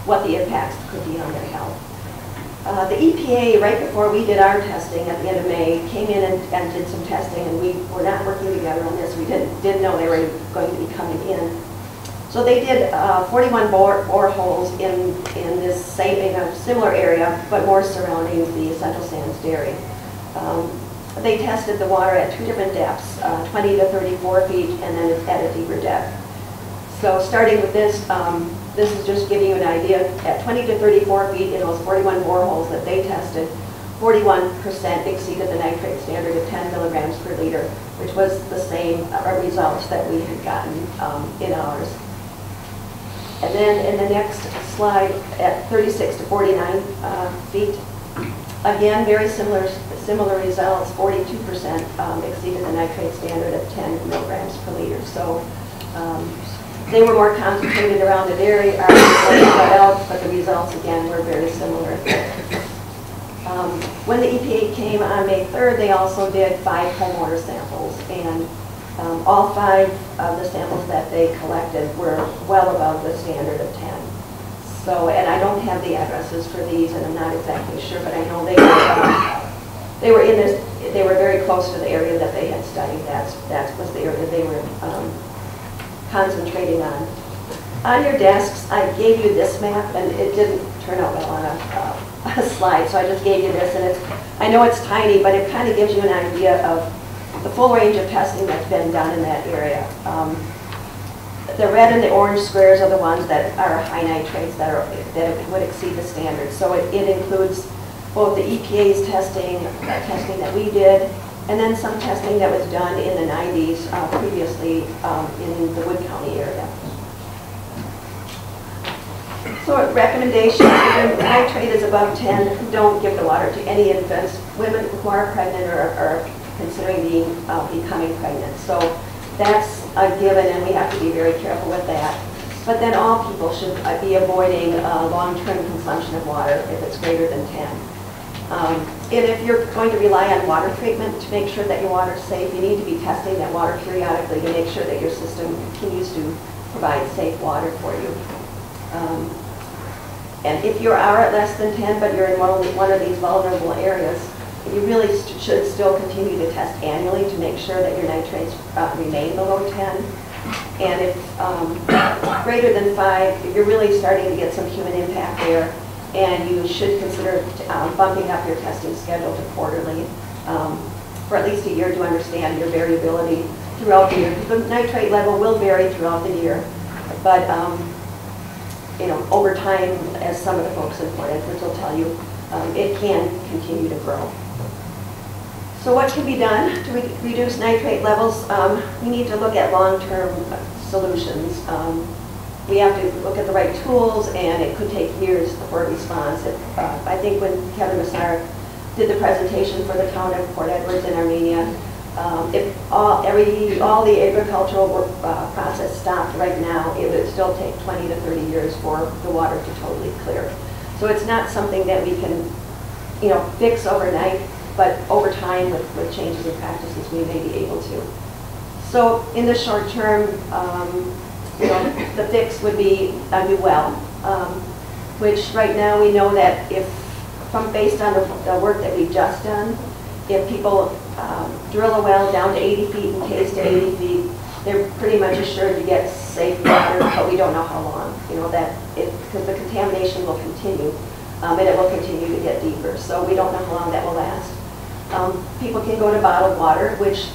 what the impacts could be on their health. The EPA, right before we did our testing at the end of May, came in and did some testing, and we were not working together on this. We didn't know they were going to be coming in. So they did 41 boreholes in this same, similar area, but more surrounding the Central Sands Dairy. They tested the water at 2 different depths, 20 to 34 feet, and then at a deeper depth. So starting with this, this is just giving you an idea. At 20 to 34 feet in those 41 boreholes that they tested, 41% exceeded the nitrate standard of 10 milligrams per liter, which was the same results that we had gotten in ours. And then in the next slide, at 36 to 49 feet, again, very similar results, 42% exceeded the nitrate standard of 10 milligrams per liter. So they were more concentrated around the dairy, ours was spread out, but the results, again, were very similar. When the EPA came on May 3rd, they also did 5 homeowner samples, and all 5 of the samples that they collected were well above the standard of 10. So, and I don't have the addresses for these, and I'm not exactly sure, but I know they were in this. They were very close to the area that they had studied. That was the area they were concentrating on. On your desks, I gave you this map, and it didn't turn out well on a slide, so I just gave you this, and I know it's tiny, but it kind of gives you an idea of the full range of testing that's been done in that area. The red and the orange squares are the ones that are high nitrates that would exceed the standard. So it includes both the EPA's testing that we did, and then some testing that was done in the 90s previously in the Wood County area. So recommendation, if the nitrate is above 10, don't give the water to any infants, women who are pregnant or considering becoming pregnant. So that's a given, and we have to be very careful with that. But then all people should be avoiding long-term consumption of water if it's greater than 10. And if you're going to rely on water treatment to make sure that your water is safe, you need to be testing that water periodically to make sure that your system continues to provide safe water for you. And if you are at less than 10, but you're in one of these vulnerable areas, you really should still continue to test annually to make sure that your nitrates remain below 10. And if greater than 5, you're really starting to get some human impact there, and you should consider bumping up your testing schedule to quarterly for at least a year to understand your variability throughout the year. The nitrate level will vary throughout the year, but over time, as some of the folks in Port Edwards will tell you, it can continue to grow. So what can be done to reduce nitrate levels? We need to look at long-term solutions. We have to look at the right tools, and it could take years for a response. I think when Kevin Massar did the presentation for the town of Port Edwards in Armenia, if all the agricultural process stopped right now, it would still take 20 to 30 years for the water to totally clear. So it's not something that we can, fix overnight, but over time with changes in practices, we may be able to. So in the short term, the fix would be a new well, which right now we know that based on the work that we've just done, if people drill a well down to 80 feet and case to 80 feet, they're pretty much assured to get safe water, but we don't know how long. Because the contamination will continue, and it will continue to get deeper. So we don't know how long that will last. People can go to bottled water, which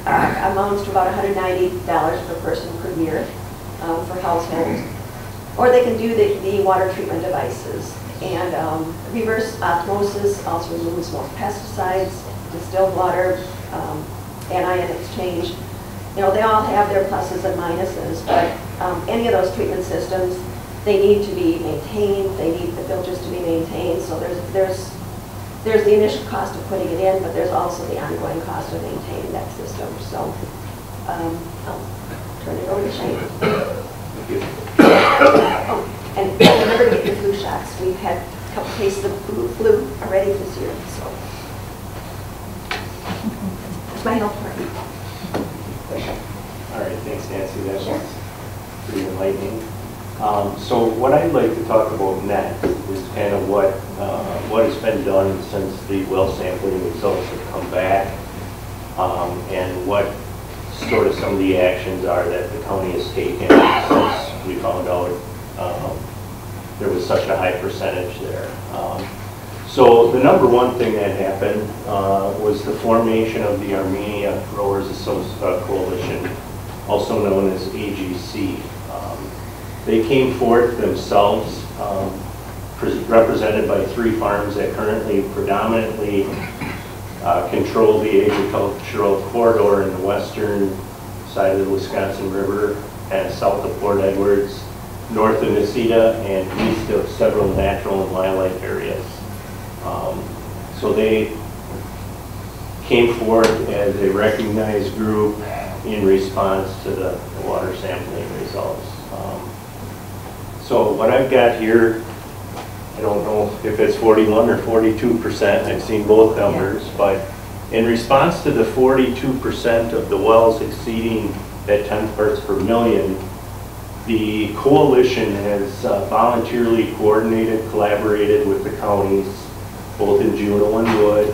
amounts to about $190 per person per year for households. Or they can do the water treatment devices. And reverse osmosis also removes most pesticides, distilled water, anion exchange. They all have their pluses and minuses, but any of those treatment systems, they need to be maintained. They need the filters to be maintained. So there's there's the initial cost of putting it in, but there's also the ongoing cost of maintaining that system. So I'll turn it over to Shane. Oh, and remember to get your flu shots. We've had a couple cases of flu already this year. So that's my health department. All right, thanks, Nancy. That was pretty enlightening. So what I'd like to talk about next is kind of what has been done since the well sampling results have come back, and what sort of some of the actions are that the county has taken since we found out there was such a high percentage there. So the number one thing that happened was the formation of the Armenia Growers Coalition, also known as AGC. They came forth themselves, represented by 3 farms that currently predominantly control the agricultural corridor in the western side of the Wisconsin River and south of Port Edwards, north of Necedah, and east of several natural and wildlife areas. So they came forth as a recognized group in response to the water sampling results. So what I've got here, I don't know if it's 41 or 42%, I've seen both numbers, but in response to the 42% of the wells exceeding that 10 parts per million, the coalition has voluntarily coordinated, collaborated with the counties, both in Juneau and Wood,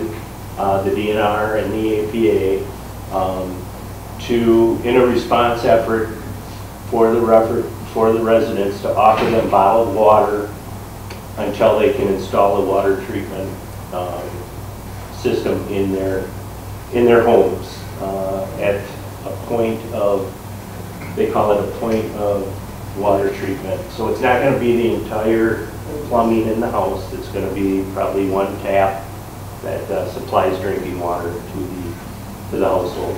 the DNR and the APA, in a response effort for the residents to offer them bottled water until they can install a water treatment system in their homes at a point of, they call it a point of water treatment. So it's not going to be the entire plumbing in the house. It's going to be probably one tap that supplies drinking water to the household.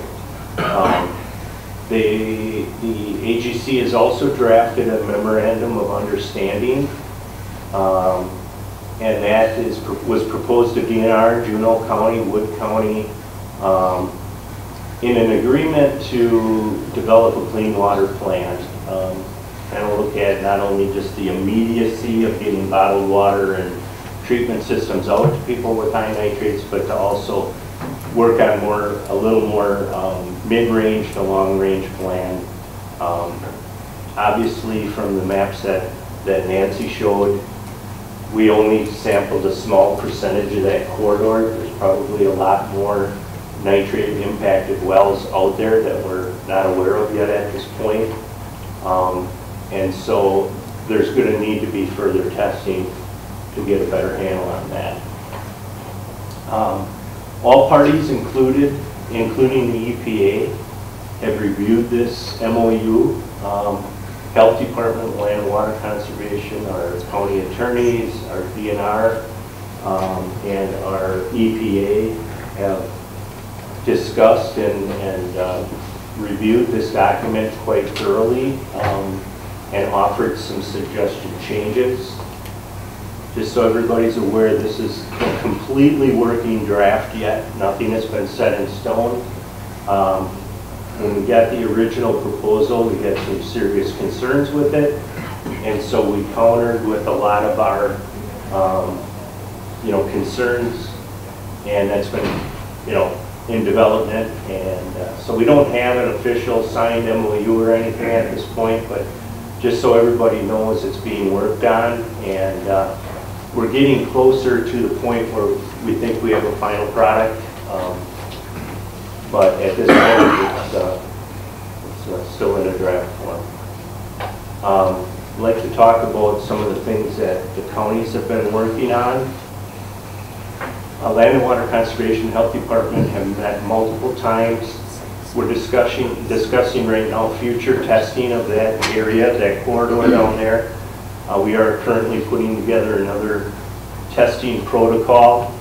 The AGC has also drafted a memorandum of understanding, and that was proposed to DNR, Juneau County, Wood County, in an agreement to develop a clean water plan. Kind of look at not only just the immediacy of getting bottled water and treatment systems out to people with high nitrates, but to also work on a little more mid-range to long-range plan. Obviously, from the maps that Nancy showed, we only sampled a small percentage of that corridor. There's probably a lot more nitrate-impacted wells out there that we're not aware of yet at this point. And so there's going to need to be further testing to get a better handle on that. All parties including the EPA, have reviewed this MOU. Health Department, Land and Water Conservation, our county attorneys, our DNR, and our EPA have discussed and reviewed this document quite thoroughly and offered some suggested changes. Just so everybody's aware, this is a completely working draft yet. Nothing has been set in stone. When we got the original proposal, we had some serious concerns with it, and so we countered with a lot of our, concerns, and that's been, in development. And so we don't have an official signed MOU or anything at this point, but just so everybody knows, it's being worked on, and we're getting closer to the point where we think we have a final product. But at this point, it's still in a draft form. I'd like to talk about some of the things that the counties have been working on. Land and Water Conservation, Health Department have met multiple times. We're discussing right now future testing of that area, that corridor down there. We are currently putting together another testing protocol.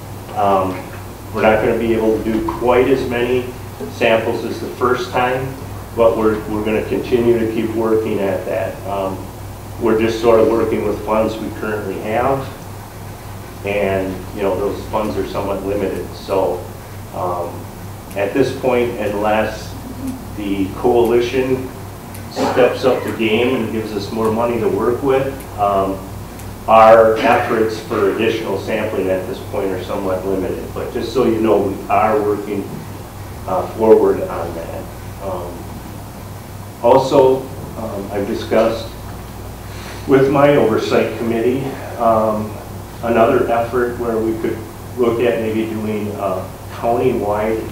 We're not going to be able to do quite as many samples as the first time, but we're going to continue to keep working at that. We're just sort of working with funds we currently have. and those funds are somewhat limited. So at this point, unless the coalition steps up the game and gives us more money to work with, our efforts for additional sampling at this point are somewhat limited. But just so you know, we are working forward on that. Also, I've discussed with my oversight committee another effort where we could look at maybe doing a county-wide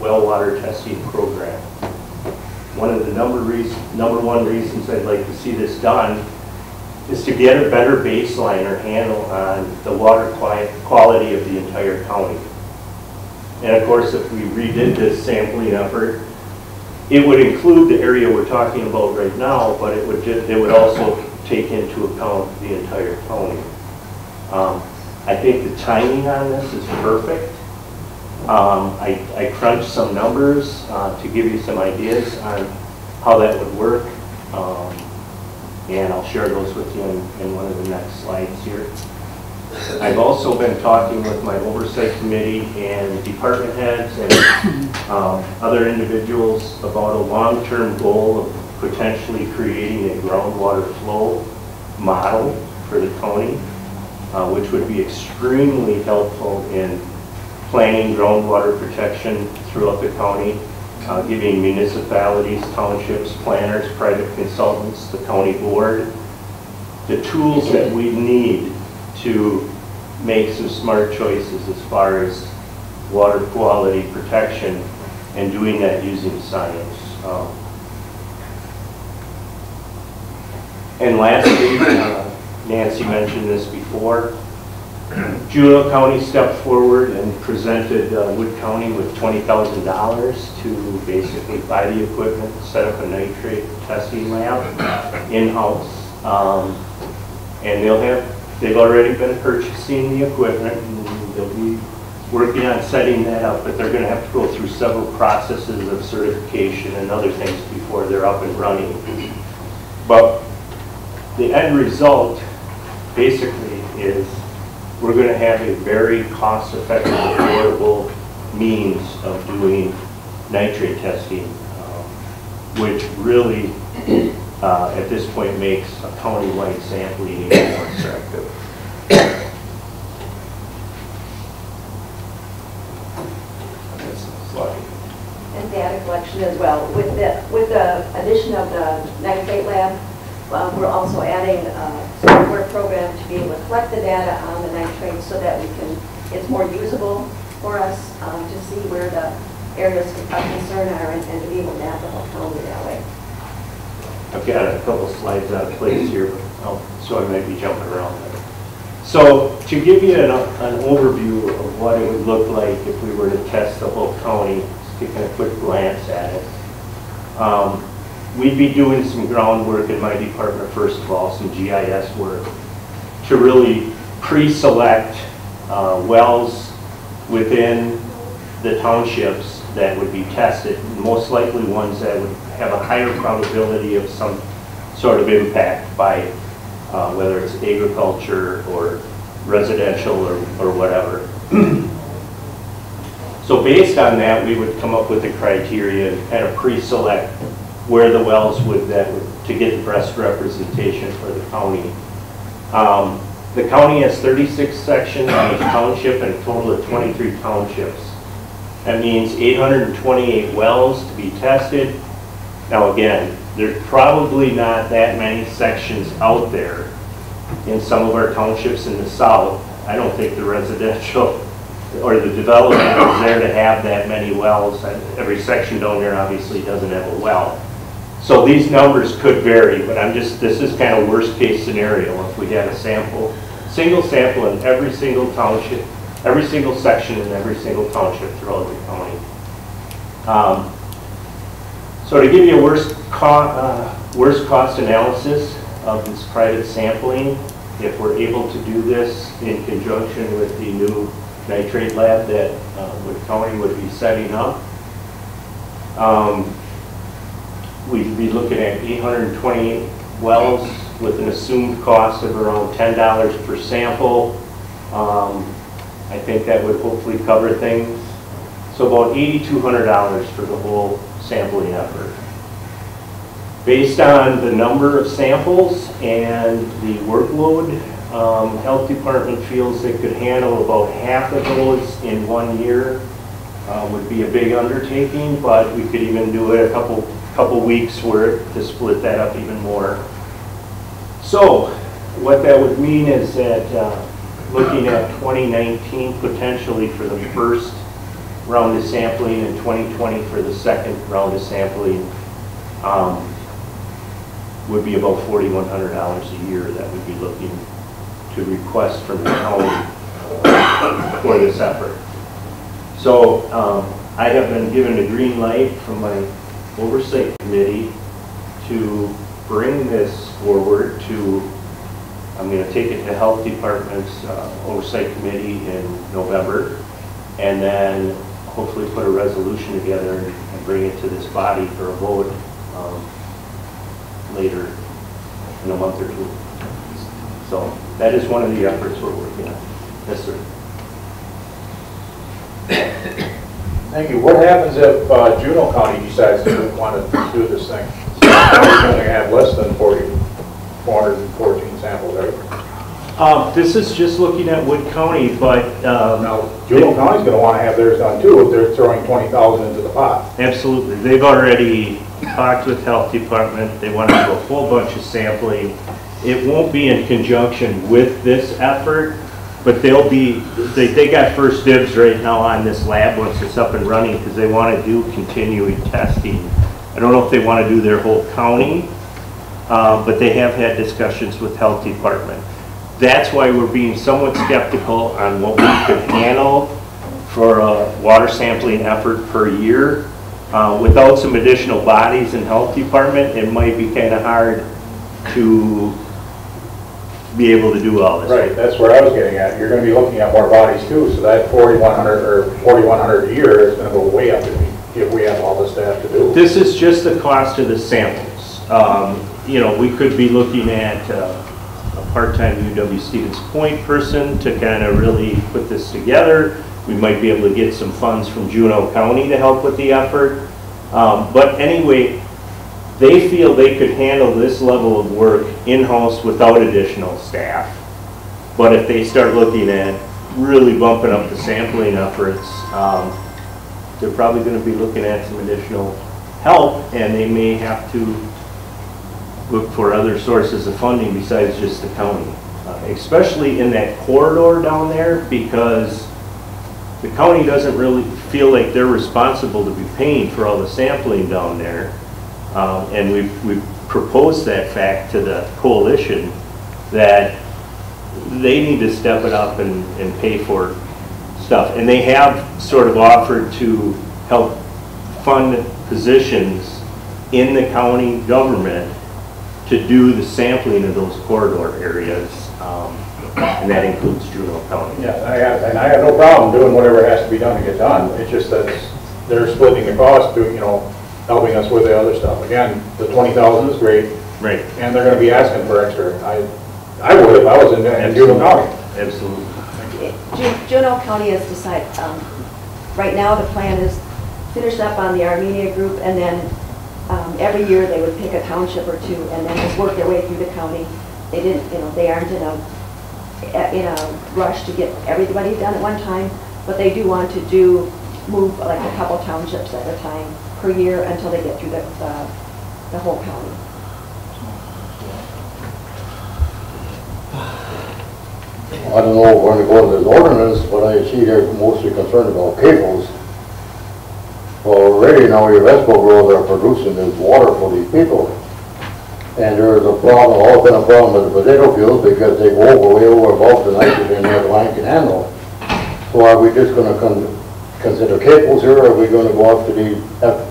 well water testing program. One of the number one reasons I'd like to see this done is to get a better baseline or handle on the water quality of the entire county. And of course, if we redid this sampling effort, it would include the area we're talking about right now, but it would also take into account the entire county. I think the timing on this is perfect. I crunched some numbers to give you some ideas on how that would work, and I'll share those with you in one of the next slides here. I've also been talking with my oversight committee and department heads and other individuals about a long-term goal of potentially creating a groundwater flow model for the county, which would be extremely helpful in planning groundwater protection throughout the county, giving municipalities, townships, planners, private consultants, the county board, the tools that we need to make some smart choices as far as water quality protection, and doing that using science. And lastly, Nancy mentioned this before, Juneau County stepped forward and presented Wood County with $20,000 to basically buy the equipment, set up a nitrate testing lab in-house, and they've already been purchasing the equipment, and they'll be working on setting that up, but they're going to have to go through several processes of certification and other things before they're up and running. But the end result basically is we're going to have a very cost-effective, affordable means of doing nitrate testing, which really at this point makes a county-wide sampling even more attractive. And data collection as well. With the addition of the nitrate lab, we're also adding a software program to be able to collect the data on the nitrates so that it's more usable for us to see where the areas of concern are and to be able to map the whole county that way. I've got a couple slides out of place here, so I might be jumping around there. So to give you an overview of what it would look like if we were to test the whole county, just taking a quick glance at it. We'd be doing some groundwork in my department, first of all, some GIS work, to really pre-select wells within the townships that would be tested, most likely ones that would have a higher probability of some sort of impact by whether it's agriculture or residential or whatever. So based on that, we would come up with the criteria and kind of pre-select where the wells would to get the best representation for the county. The county has 36 sections in each township and a total of 23 townships. That means 828 wells to be tested. Now again, there's probably not that many sections out there in some of our townships in the south. I don't think the residential or the development is there to have that many wells. Every section down there obviously doesn't have a well. So these numbers could vary, but this is kind of worst case scenario if we had a single sample in every single township, every single section in every single township throughout the county. So to give you a worst cost analysis of this private sampling, if we're able to do this in conjunction with the new nitrate lab that Wood County would be setting up, we'd be looking at 828 wells with an assumed cost of around $10 per sample. I think that would hopefully cover things. So about $8,200 for the whole sampling effort. Based on the number of samples and the workload, Health Department feels they could handle about half of those in 1 year. Would be a big undertaking, but we could even do it a couple weeks to split that up even more. So what that would mean is that looking at 2019 potentially for the first round of sampling and 2020 for the second round of sampling would be about $4,100 a year that we'd be looking to request from the county for this effort. So I have been given a green light from my oversight committee to bring this forward to, I'm going to take it to Health Department's oversight committee in November, and then hopefully put a resolution together and bring it to this body for a vote later in a month or two. So that is one of the efforts we're working on. Yes, sir. Thank you. What happens if Juneau County decides they want to do this thing? We're going to have less than 414 samples, right? This is just looking at Wood County, but now Juneau County's going to want to have theirs done too if they're throwing 20,000 into the pot. Absolutely. They've already talked with Health Department. They want to do a whole bunch of sampling. It won't be in conjunction with this effort, but they'll be, they got first dibs right now on this lab once it's up and running because they want to do continuing testing. I don't know if they want to do their whole county, but they have had discussions with Health Department. That's why we're being somewhat skeptical on what we could handle for a water sampling effort per year. Without some additional bodies in Health Department, it might be kind of hard to be able to do all this. Right, that's where I was getting at. You're going to be looking at more bodies too, so that 4,100 or 4,100 a year is going to go way up if we have all the staff to do. This is just the cost of the samples. You know, we could be looking at a part-time UW Stevens Point person to kind of really put this together. We might be able to get some funds from Juneau County to help with the effort. But anyway, they feel they could handle this level of work in-house without additional staff. But if they start looking at really bumping up the sampling efforts, they're probably going to be looking at some additional help, and they may have to look for other sources of funding besides just the county. Especially in that corridor down there, because the county doesn't really feel like they're responsible to be paying for all the sampling down there. And we've proposed that fact to the coalition that they need to step it up and pay for stuff. And they have sort of offered to help fund positions in the county government to do the sampling of those corridor areas. And that includes Juneau County. Yeah, I have no problem doing whatever has to be done to get done. It's just that they're splitting the cost to, you know, helping us with the other stuff. Again, the 20,000 is great. Right. And they're going to be asking for extra. I would if I was in Juneau County. Absolutely. Juneau County has decided, right now the plan is finish up on the Armenia group, and then every year they would pick a township or two and then just work their way through the county. They didn't, you know, they aren't in a rush to get everybody done at one time, but they do want to move like a couple townships at a time per year until they get through the whole county. I don't know when to go to this ordinance, but I see they're mostly concerned about cables. Well, already now your Vespo girls are producing this water for these people. And there's a problem, all been a problem with the potato fields because they go way over above the nitrogen that the line can handle. So are we just going to consider cables here, or are we going to go after the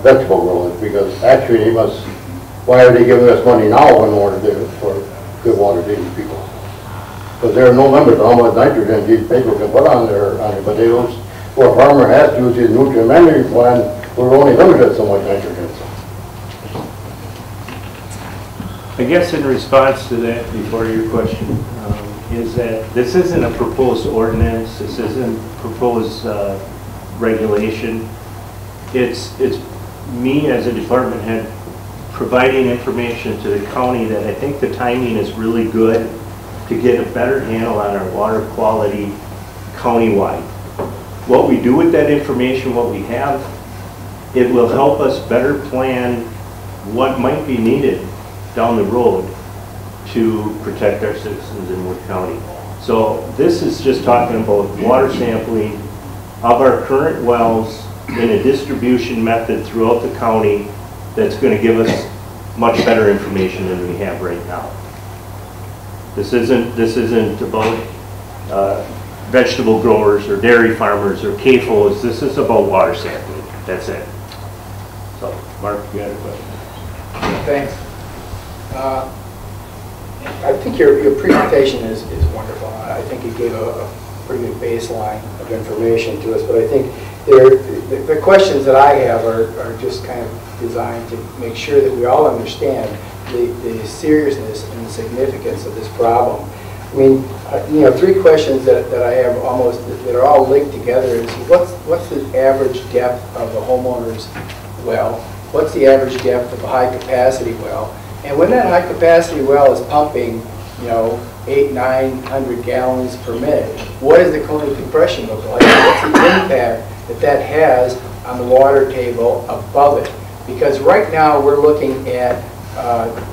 vegetable growers? Because actually they must, why are they giving us money now in order to for good water to these people? Because there are no limits on how much nitrogen these people can put on their potatoes. Well, a farmer has to use his nutrient management plan, we're only limited so much nitrogen. I guess in response to that, before your question, is that this isn't a proposed ordinance, this isn't proposed regulation. It's me as a department head providing information to the county that I think the timing is really good to get a better handle on our water quality countywide. What we do with that information, what we have, it will help us better plan what might be needed down the road to protect our citizens in Wood County. So this is just talking about water sampling of our current wells in a distribution method throughout the county that's going to give us much better information than we have right now. This isn't about vegetable growers or dairy farmers or CAFOs. This is about water sampling. That's it. So, Mark, you got a question? Thanks. I think your presentation is wonderful. I think it gave a pretty good baseline of information to us, but I think the questions that I have are just kind of designed to make sure that we all understand the seriousness and the significance of this problem. I mean, three questions that I have almost that are all linked together is what's the average depth of a homeowner's well? What's the average depth of a high capacity well? And when that high capacity well is pumping, 800-900 gallons per minute, what does the conic compression look like? What's the impact that has on the water table above it? Because right now we're looking at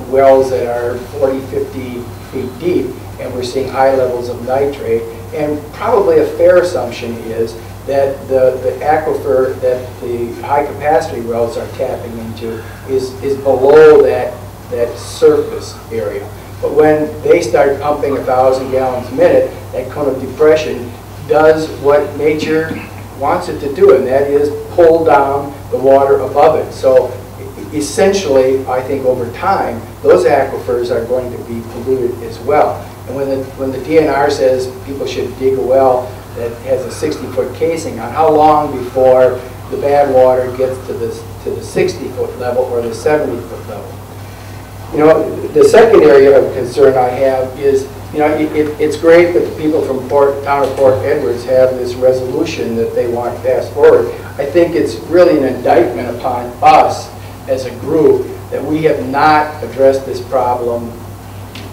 wells that are 40, 50 feet deep, and we're seeing high levels of nitrate. And probably a fair assumption is that the aquifer that the high capacity wells are tapping into is below that surface area. But when they start pumping 1,000 gallons a minute, that cone of depression does what nature wants it to do, and that is pull down the water above it. So essentially, I think over time, those aquifers are going to be polluted as well. And when the DNR says people should dig a well that has a 60-foot casing on, how long before the bad water gets to the 60-foot level or the 70-foot level? The second area of concern I have is, it's great that the people from town of Port Edwards have this resolution that they want passed forward. I think it's really an indictment upon us as a group that we have not addressed this problem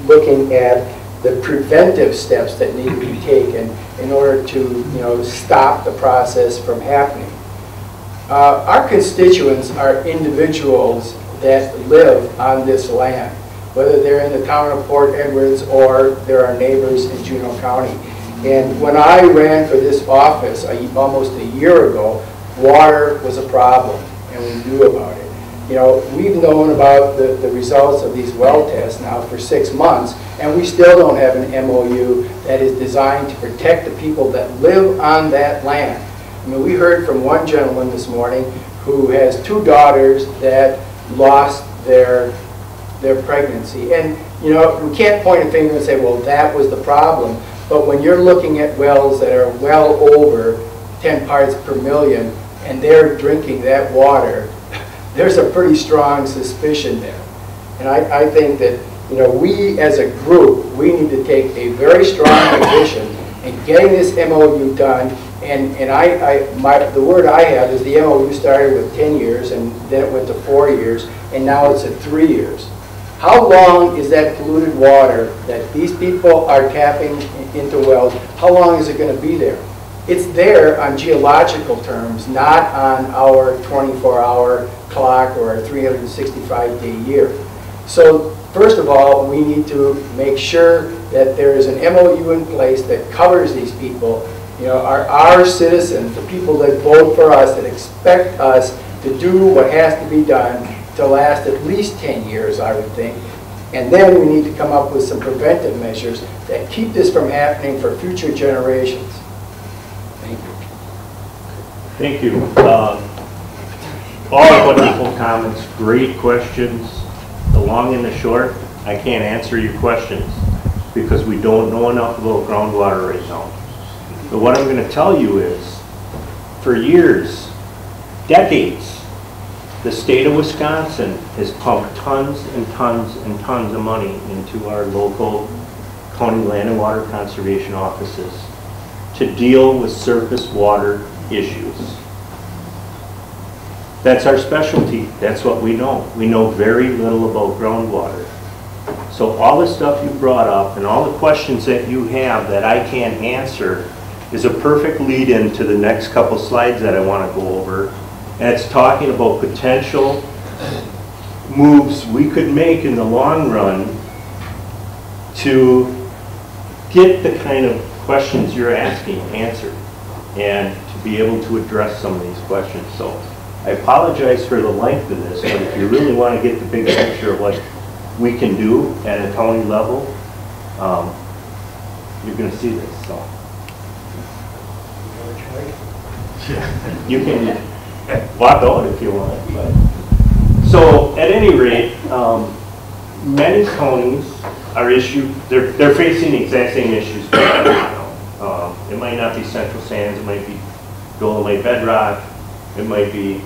looking at the preventive steps that need to be taken in order to stop the process from happening. Our constituents are individuals that live on this land, whether they're in the town of Port Edwards or they're our neighbors in Juneau County. And when I ran for this office almost a year ago, water was a problem, and we knew about it. We've known about the results of these well tests now for 6 months, and we still don't have an MOU that is designed to protect the people that live on that land. We heard from one gentleman this morning who has 2 daughters that lost their pregnancy. And, we can't point a finger and say, well, that was the problem. But when you're looking at wells that are well over 10 parts per million, and they're drinking that water, there's a pretty strong suspicion there. And I think that, we as a group, we need to take a very strong position in getting this MOU done. And the word I have is the MOU started with 10 years, and then it went to 4 years, and now it's at 3 years. How long is that polluted water that these people are tapping into wells, how long is it going to be there? It's there on geological terms, not on our 24-hour clock or our 365-day year. So first of all, we need to make sure that there is an MOU in place that covers these people. Our citizens, the people that vote for us, that expect us to do what has to be done to last at least 10 years, I would think. And then we need to come up with some preventive measures that keep this from happening for future generations. Thank you. Thank you. All wonderful comments, great questions. The long and the short, I can't answer your questions because we don't know enough about groundwater right now. But what I'm going to tell you is, for years, decades, The state of Wisconsin has pumped tons and tons and tons of money into our local county land and water conservation offices to deal with surface water issues. That's our specialty. That's what we know. We know very little about groundwater. So all the stuff you brought up and all the questions that you have that I can't answer is a perfect lead-in to the next couple slides that I want to go over. And it's talking about potential moves we could make in the long run to get the kind of questions you're asking answered and to be able to address some of these questions. So I apologize for the length of this, but if you really want to get the big picture of what we can do at a county level, you're going to see this. So you can walk out if you want. But. So at any rate, many counties are they're facing the exact same issues. It might not be central sands, it might be dolomite bedrock, it might be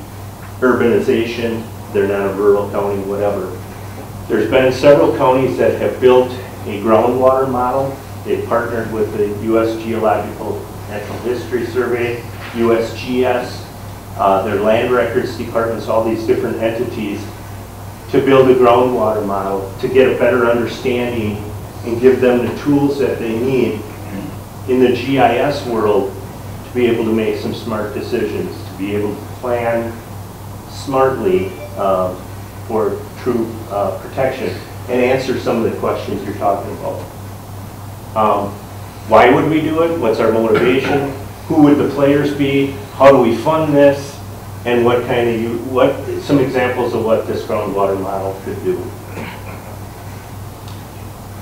urbanization, they're not a rural county, whatever. There's been several counties that have built a groundwater model. They've partnered with the U.S. Geological Natural History Survey, USGS, their land records departments, all these different entities, to build a groundwater model to get a better understanding and give them the tools that they need in the GIS world to be able to make some smart decisions, to be able to plan smartly for true protection and answer some of the questions you're talking about. Why would we do it? What's our motivation? Who would the players be? How do we fund this? And what some examples of what this groundwater model could do.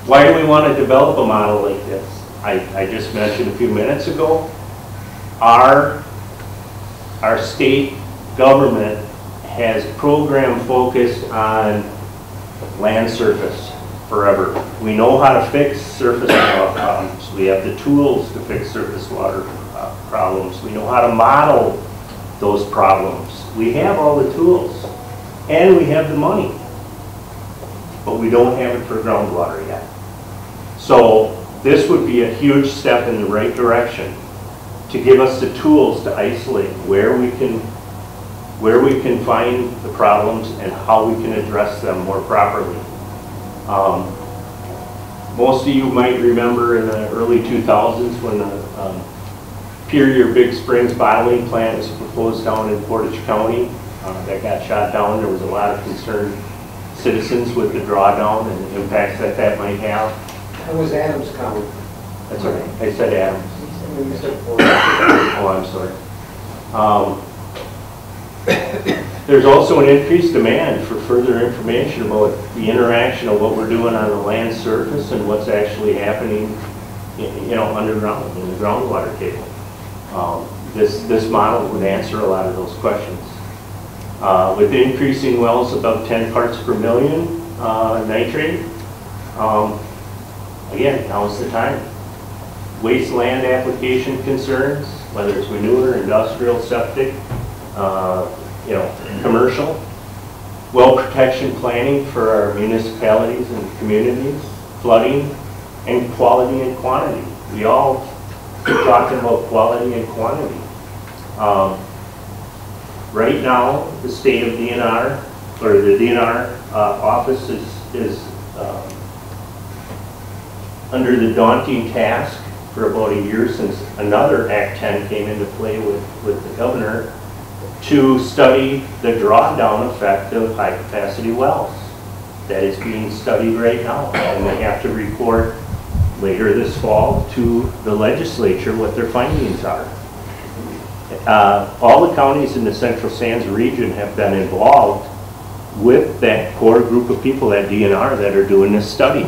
Why do we want to develop a model like this? I just mentioned a few minutes ago, our state government has program focused on land surface forever. We know how to fix surface water problems. We have the tools to fix surface water problems. We know how to model those problems. We have all the tools and we have the money, but we don't have it for groundwater yet. So this would be a huge step in the right direction to give us the tools to isolate where we can find the problems and how we can address them more properly. Most of you might remember in the early 2000s when the Superior Big Springs bottling plant was proposed down in Portage County. That got shot down. There was a lot of concerned citizens with the drawdown and the impacts that that might have. That was Adams County. That's all right. I said Adams. Oh, I'm sorry. There's also an increased demand for further information about the interaction of what we're doing on the land surface and what's actually happening, underground in the groundwater table. This model would answer a lot of those questions. With increasing wells above 10 parts per million nitrate, again, now's the time. Wasteland application concerns, whether it's manure, industrial, septic, commercial. Well protection planning for our municipalities and communities, flooding, and quality and quantity. We all keep talking about quality and quantity. Right now, the state of DNR, or the DNR office is under the daunting task for about a year since another Act 10 came into play with the governor to study the drawdown effect of high-capacity wells. That is being studied right now, and they have to report later this fall to the legislature what their findings are. All the counties in the Central Sands region have been involved with that core group of people at DNR that are doing this study.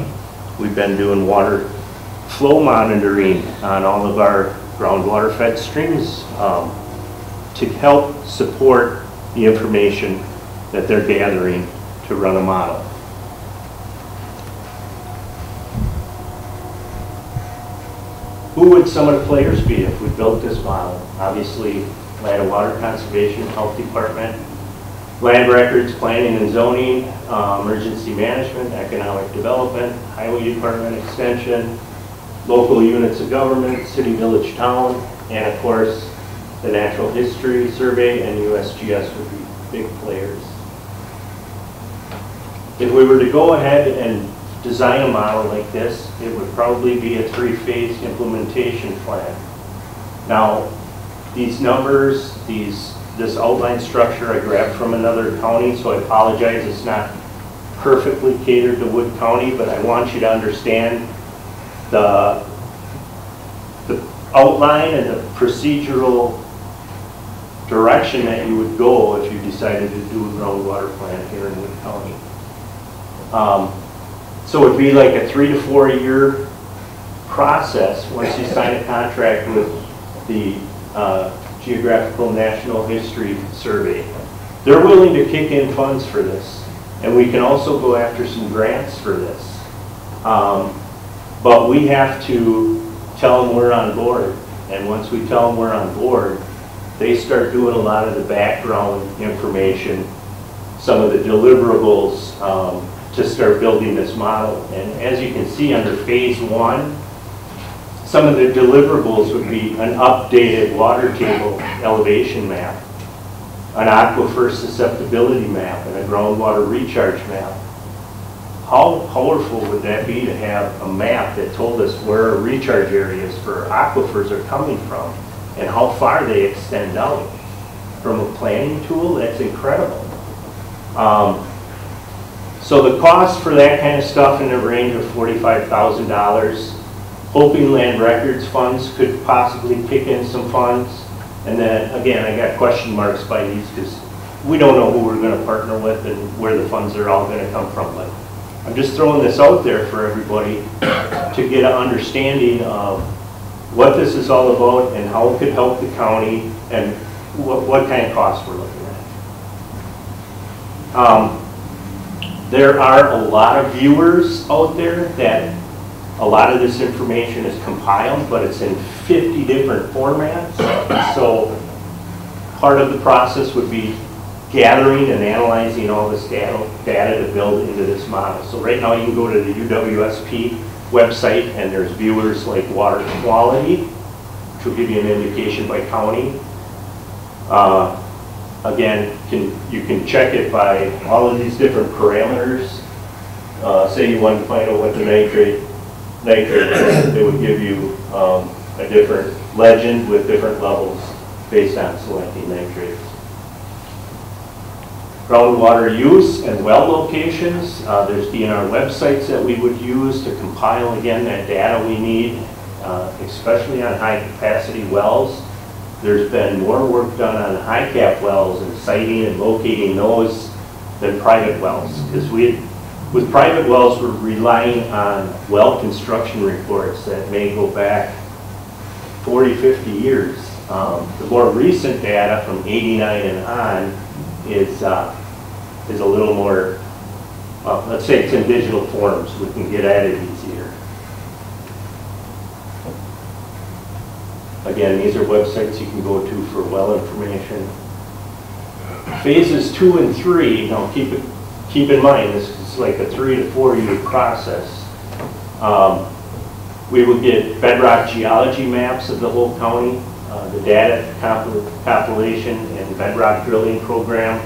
We've been doing water flow monitoring on all of our groundwater fed streams to help support the information that they're gathering to run a model. Who would some of the players be if we built this model? Obviously, Land and Water Conservation, Health Department, land records, planning and zoning, emergency management, economic development, highway department extension, local units of government, city, village, town, and of course, the natural history survey and USGS would be big players. If we were to go ahead and design a model like this, it would probably be a 3-phase implementation plan. Now, these numbers, this outline structure I grabbed from another county, so I apologize, it's not perfectly catered to Wood County, but I want you to understand the outline and the procedural direction that you would go if you decided to do a groundwater plan here in Wood County. So it would be like a 3 to 4 year process once you sign a contract with the Geographical National History Survey. They're willing to kick in funds for this, and we can also go after some grants for this. But we have to tell them we're on board, and once we tell them we're on board, they start doing a lot of the background information, some of the deliverables to start building this model. And as you can see under phase 1, some of the deliverables would be an updated water table elevation map, an aquifer susceptibility map, and a groundwater recharge map. How powerful would that be to have a map that told us where our recharge areas for aquifers are coming from and how far they extend out? From a planning tool, that's incredible. So the cost for that kind of stuff in the range of $45,000. Hoping land records funds could possibly kick in some funds. And then again, I got question marks by these because we don't know who we're going to partner with and where the funds are all going to come from. But I'm just throwing this out there for everybody to get an understanding of what this is all about and how it could help the county and what kind of costs we're looking at. There are a lot of viewers out there that a lot of this information is compiled, but it's in 50 different formats. So part of the process would be gathering and analyzing all this data to build into this model. So right now you can go to the UWSP website and there's viewers like water quality, which will give you an indication by county. Again, you can check it by all of these different parameters. Say you want to find out what the nitrate is, they would give you a different legend with different levels based on selecting nitrates. Groundwater use and well locations. There's DNR websites that we would use to compile, again, that data we need, especially on high capacity wells. There's been more work done on high cap wells and siting and locating those than private wells. Because with private wells, we're relying on well construction reports that may go back 40, 50 years. The more recent data from 89 and on is a little more, let's say it's in digital form, so we can get at it easier. Again, these are websites you can go to for well information. Phases 2 and 3, now keep in mind, this is like a 3 to 4 year process. We would get bedrock geology maps of the whole county, the data compilation and bedrock drilling program,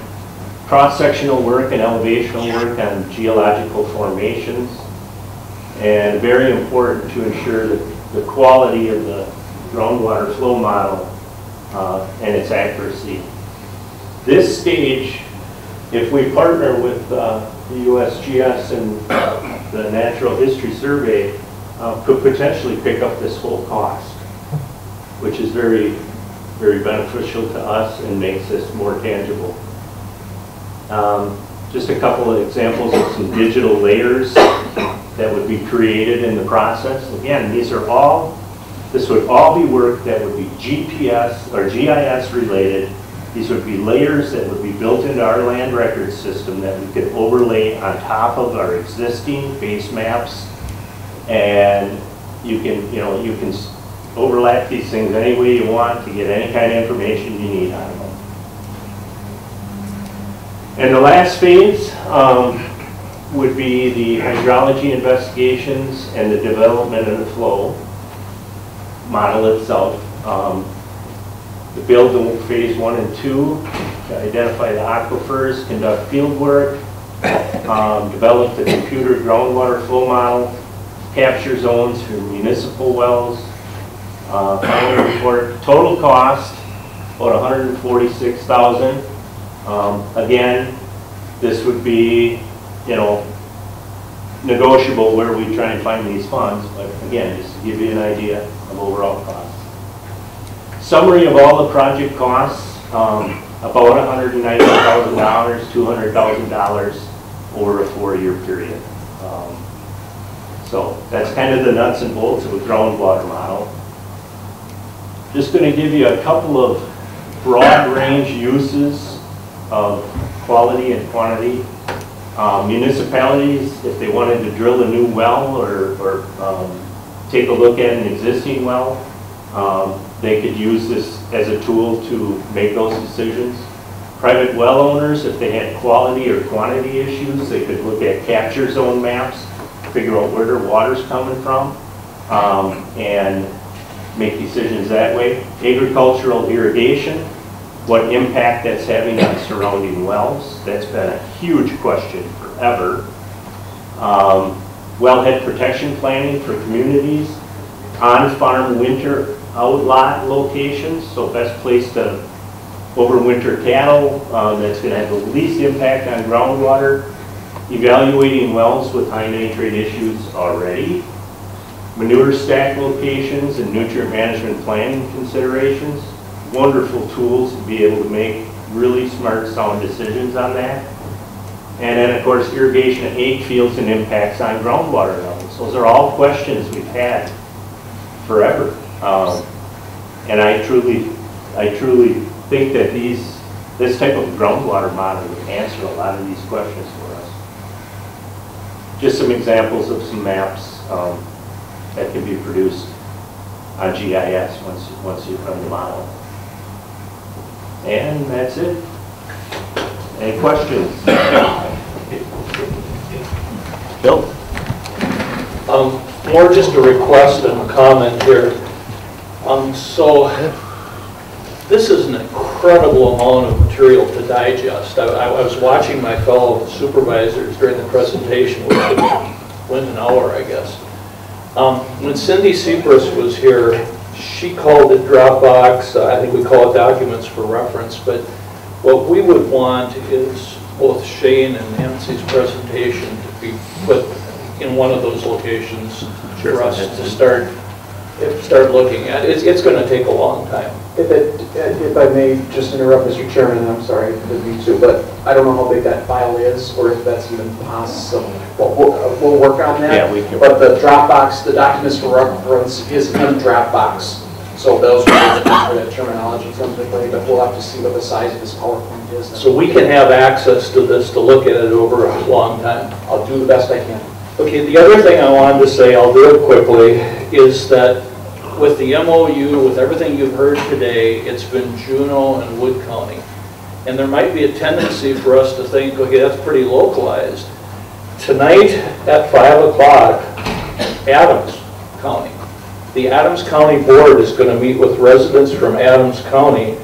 cross-sectional work and elevational work on geological formations, and very important to ensure that the quality of the groundwater flow model and its accuracy. This stage, if we partner with the USGS and the Natural History Survey, could potentially pick up this whole cost, which is very, very beneficial to us and makes this more tangible. Just a couple of examples of some digital layers that would be created in the process. Again, this would all be work that would be GPS or GIS related. These would be layers that would be built into our land record system that we could overlay on top of our existing base maps. And you can overlap these things any way you want to get any kind of information you need out of them. And the last phase would be the hydrology investigations and the development of the flow model itself. The build of phase 1 and 2, to identify the aquifers, conduct field work, develop the computer groundwater flow model, capture zones for municipal wells, final report. Total cost, about $146,000. Again, this would be, negotiable where we try and find these funds, but again, just to give you an idea of overall cost. Summary of all the project costs, about $190,000, $200,000 over a 4-year period. So that's kind of the nuts and bolts of a groundwater model. Just going to give you a couple of broad range uses of quality and quantity. Municipalities, if they wanted to drill a new well or take a look at an existing well, they could use this as a tool to make those decisions. Private well owners, if they had quality or quantity issues, they could look at capture zone maps, figure out where their water's coming from, and make decisions that way. Agricultural irrigation, what impact that's having on surrounding wells. That's been a huge question forever. Wellhead protection planning for communities, on-farm winter outlot locations, so best place to overwinter cattle, that's going to have the least impact on groundwater. Evaluating wells with high nitrate issues already. Manure stack locations and nutrient management planning considerations. Wonderful tools to be able to make really smart, sound decisions on that. And then, of course, irrigation of ag fields and impacts on groundwater levels. Those are all questions we've had forever. And I truly think that this type of groundwater model would answer a lot of these questions for us. Just some examples of some maps that can be produced on GIS once you run the model. And that's it. Any questions? Bill? More just a request and a comment here. So this is an incredible amount of material to digest. I was watching my fellow supervisors during the presentation, which went an hour, I guess. When Cindy Cypress was here, she called it Dropbox. I think we call it documents for reference, but what we would want is both Shane and Nancy's presentation to be put in one of those locations for us to start looking at. It's going to take a long time. If I may just interrupt, Mr. Chairman, and I'm sorry to be too, but I don't know how big that file is or if that's even possible. We'll work on that. Yeah, we can. But the Dropbox, the documents for reference is in Dropbox. So those are the terminology comes into play, but we'll have to see what the size of this PowerPoint is. So we can have access to this to look at it over a long time. I'll do the best I can. Okay, the other thing I wanted to say, I'll do it quickly, is that with the MOU, with everything you've heard today, it's been Juneau and Wood County. And there might be a tendency for us to think, okay, that's pretty localized. Tonight at 5 o'clock, Adams County. The Adams County Board is going to meet with residents from Adams County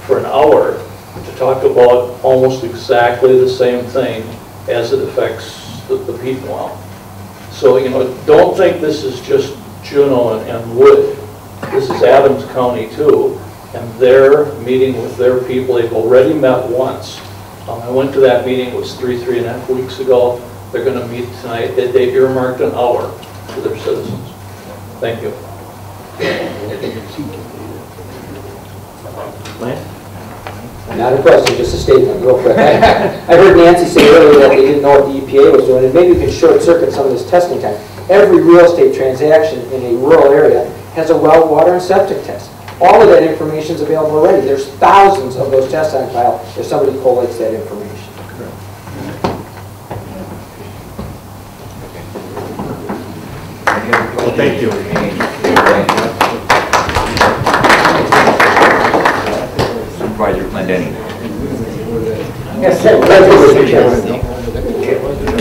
for an hour to talk about almost exactly the same thing as it affects the peat well. So, don't think this is just Juneau and Wood. This is Adams County too, and they're meeting with their people. They've already met once. I went to that meeting, it was 3.5 weeks ago. They're going to meet tonight. They earmarked an hour for their citizens. Thank you. Not a question, just a statement, real quick. I heard Nancy say earlier that they didn't know what the EPA was doing, and maybe we could short circuit some of this testing time. Every real estate transaction in a rural area has a well, water, and septic test. All of that information is available already. There's thousands of those tests on file if somebody collates that information. Well, thank you. Supervisor Clendenny. Yes, Mr. Chairman.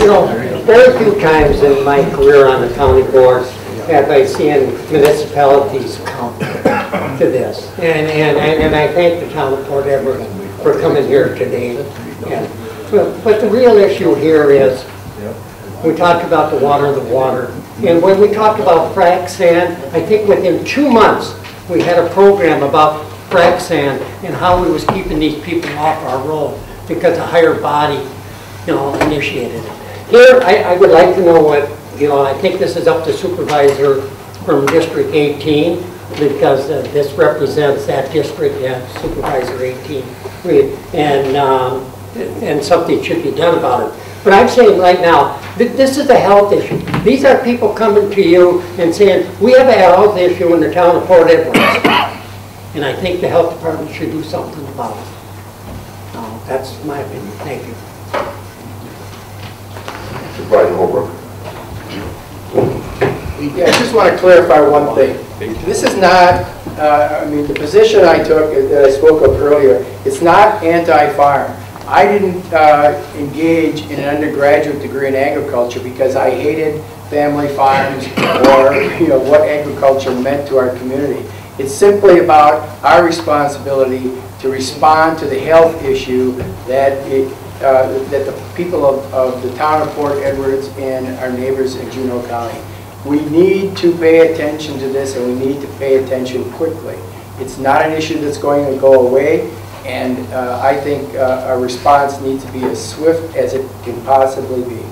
You know, very few times in my career on the county boards have I seen municipalities come to this. And I thank the town of Port Edward for coming here today. But the real issue here is, we talked about the water. And when we talked about frac sand, I think within 2 months, we had a program about frac sand and how we was keeping these people off our road because a higher body, initiated it. Here, I would like to know what, I think this is up to Supervisor from District 18 because this represents that district at Supervisor 18. And something should be done about it. But I'm saying right now, this is a health issue. These are people coming to you and saying, we have a health issue in the town of Port Edwards. And I think the health department should do something about it. That's my opinion. Thank you. Supervisor Holbrook. Yeah, I just want to clarify one thing. This is not, the position I took that I spoke of earlier, it's not anti-farm. I didn't engage in an undergraduate degree in agriculture because I hated family farms or what agriculture meant to our community. It's simply about our responsibility to respond to the health issue that that the people of the town of Port Edwards and our neighbors in Juneau County. We need to pay attention to this, and we need to pay attention quickly. It's not an issue that's going to go away, and I think our response needs to be as swift as it can possibly be.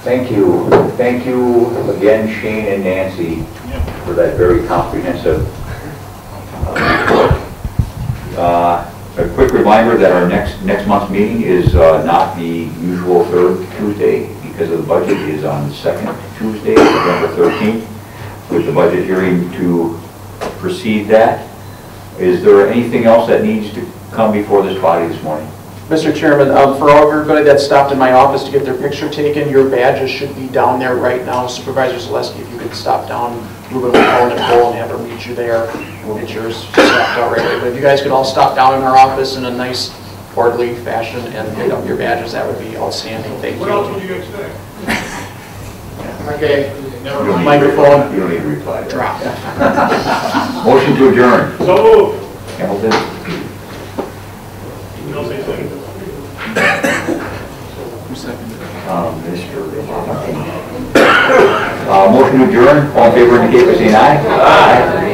Thank you. Thank you again, Shane and Nancy, for that very comprehensive report. A quick reminder that our next month's meeting is not the usual third Tuesday because of the budget. It is on the second Tuesday, November 13th, with the budget hearing to precede that. Is there anything else that needs to come before this body this morning? Mr. Chairman, for everybody that stopped in my office to get their picture taken, your badges should be down there right now. Supervisor Zaleski, if you could stop down, Ruben will call Nicole and have her meet you there. We'll get yours stopped out right away. But if you guys could all stop down in our office in a nice, orderly fashion and pick up your badges, that would be outstanding. Thank you. What else would you expect? Okay. Microphone. You don't need to reply. Drop. Motion to adjourn. So moved. Hamilton. No say so. Who seconded? Motion to adjourn. All in favor indicate by saying aye. Aye.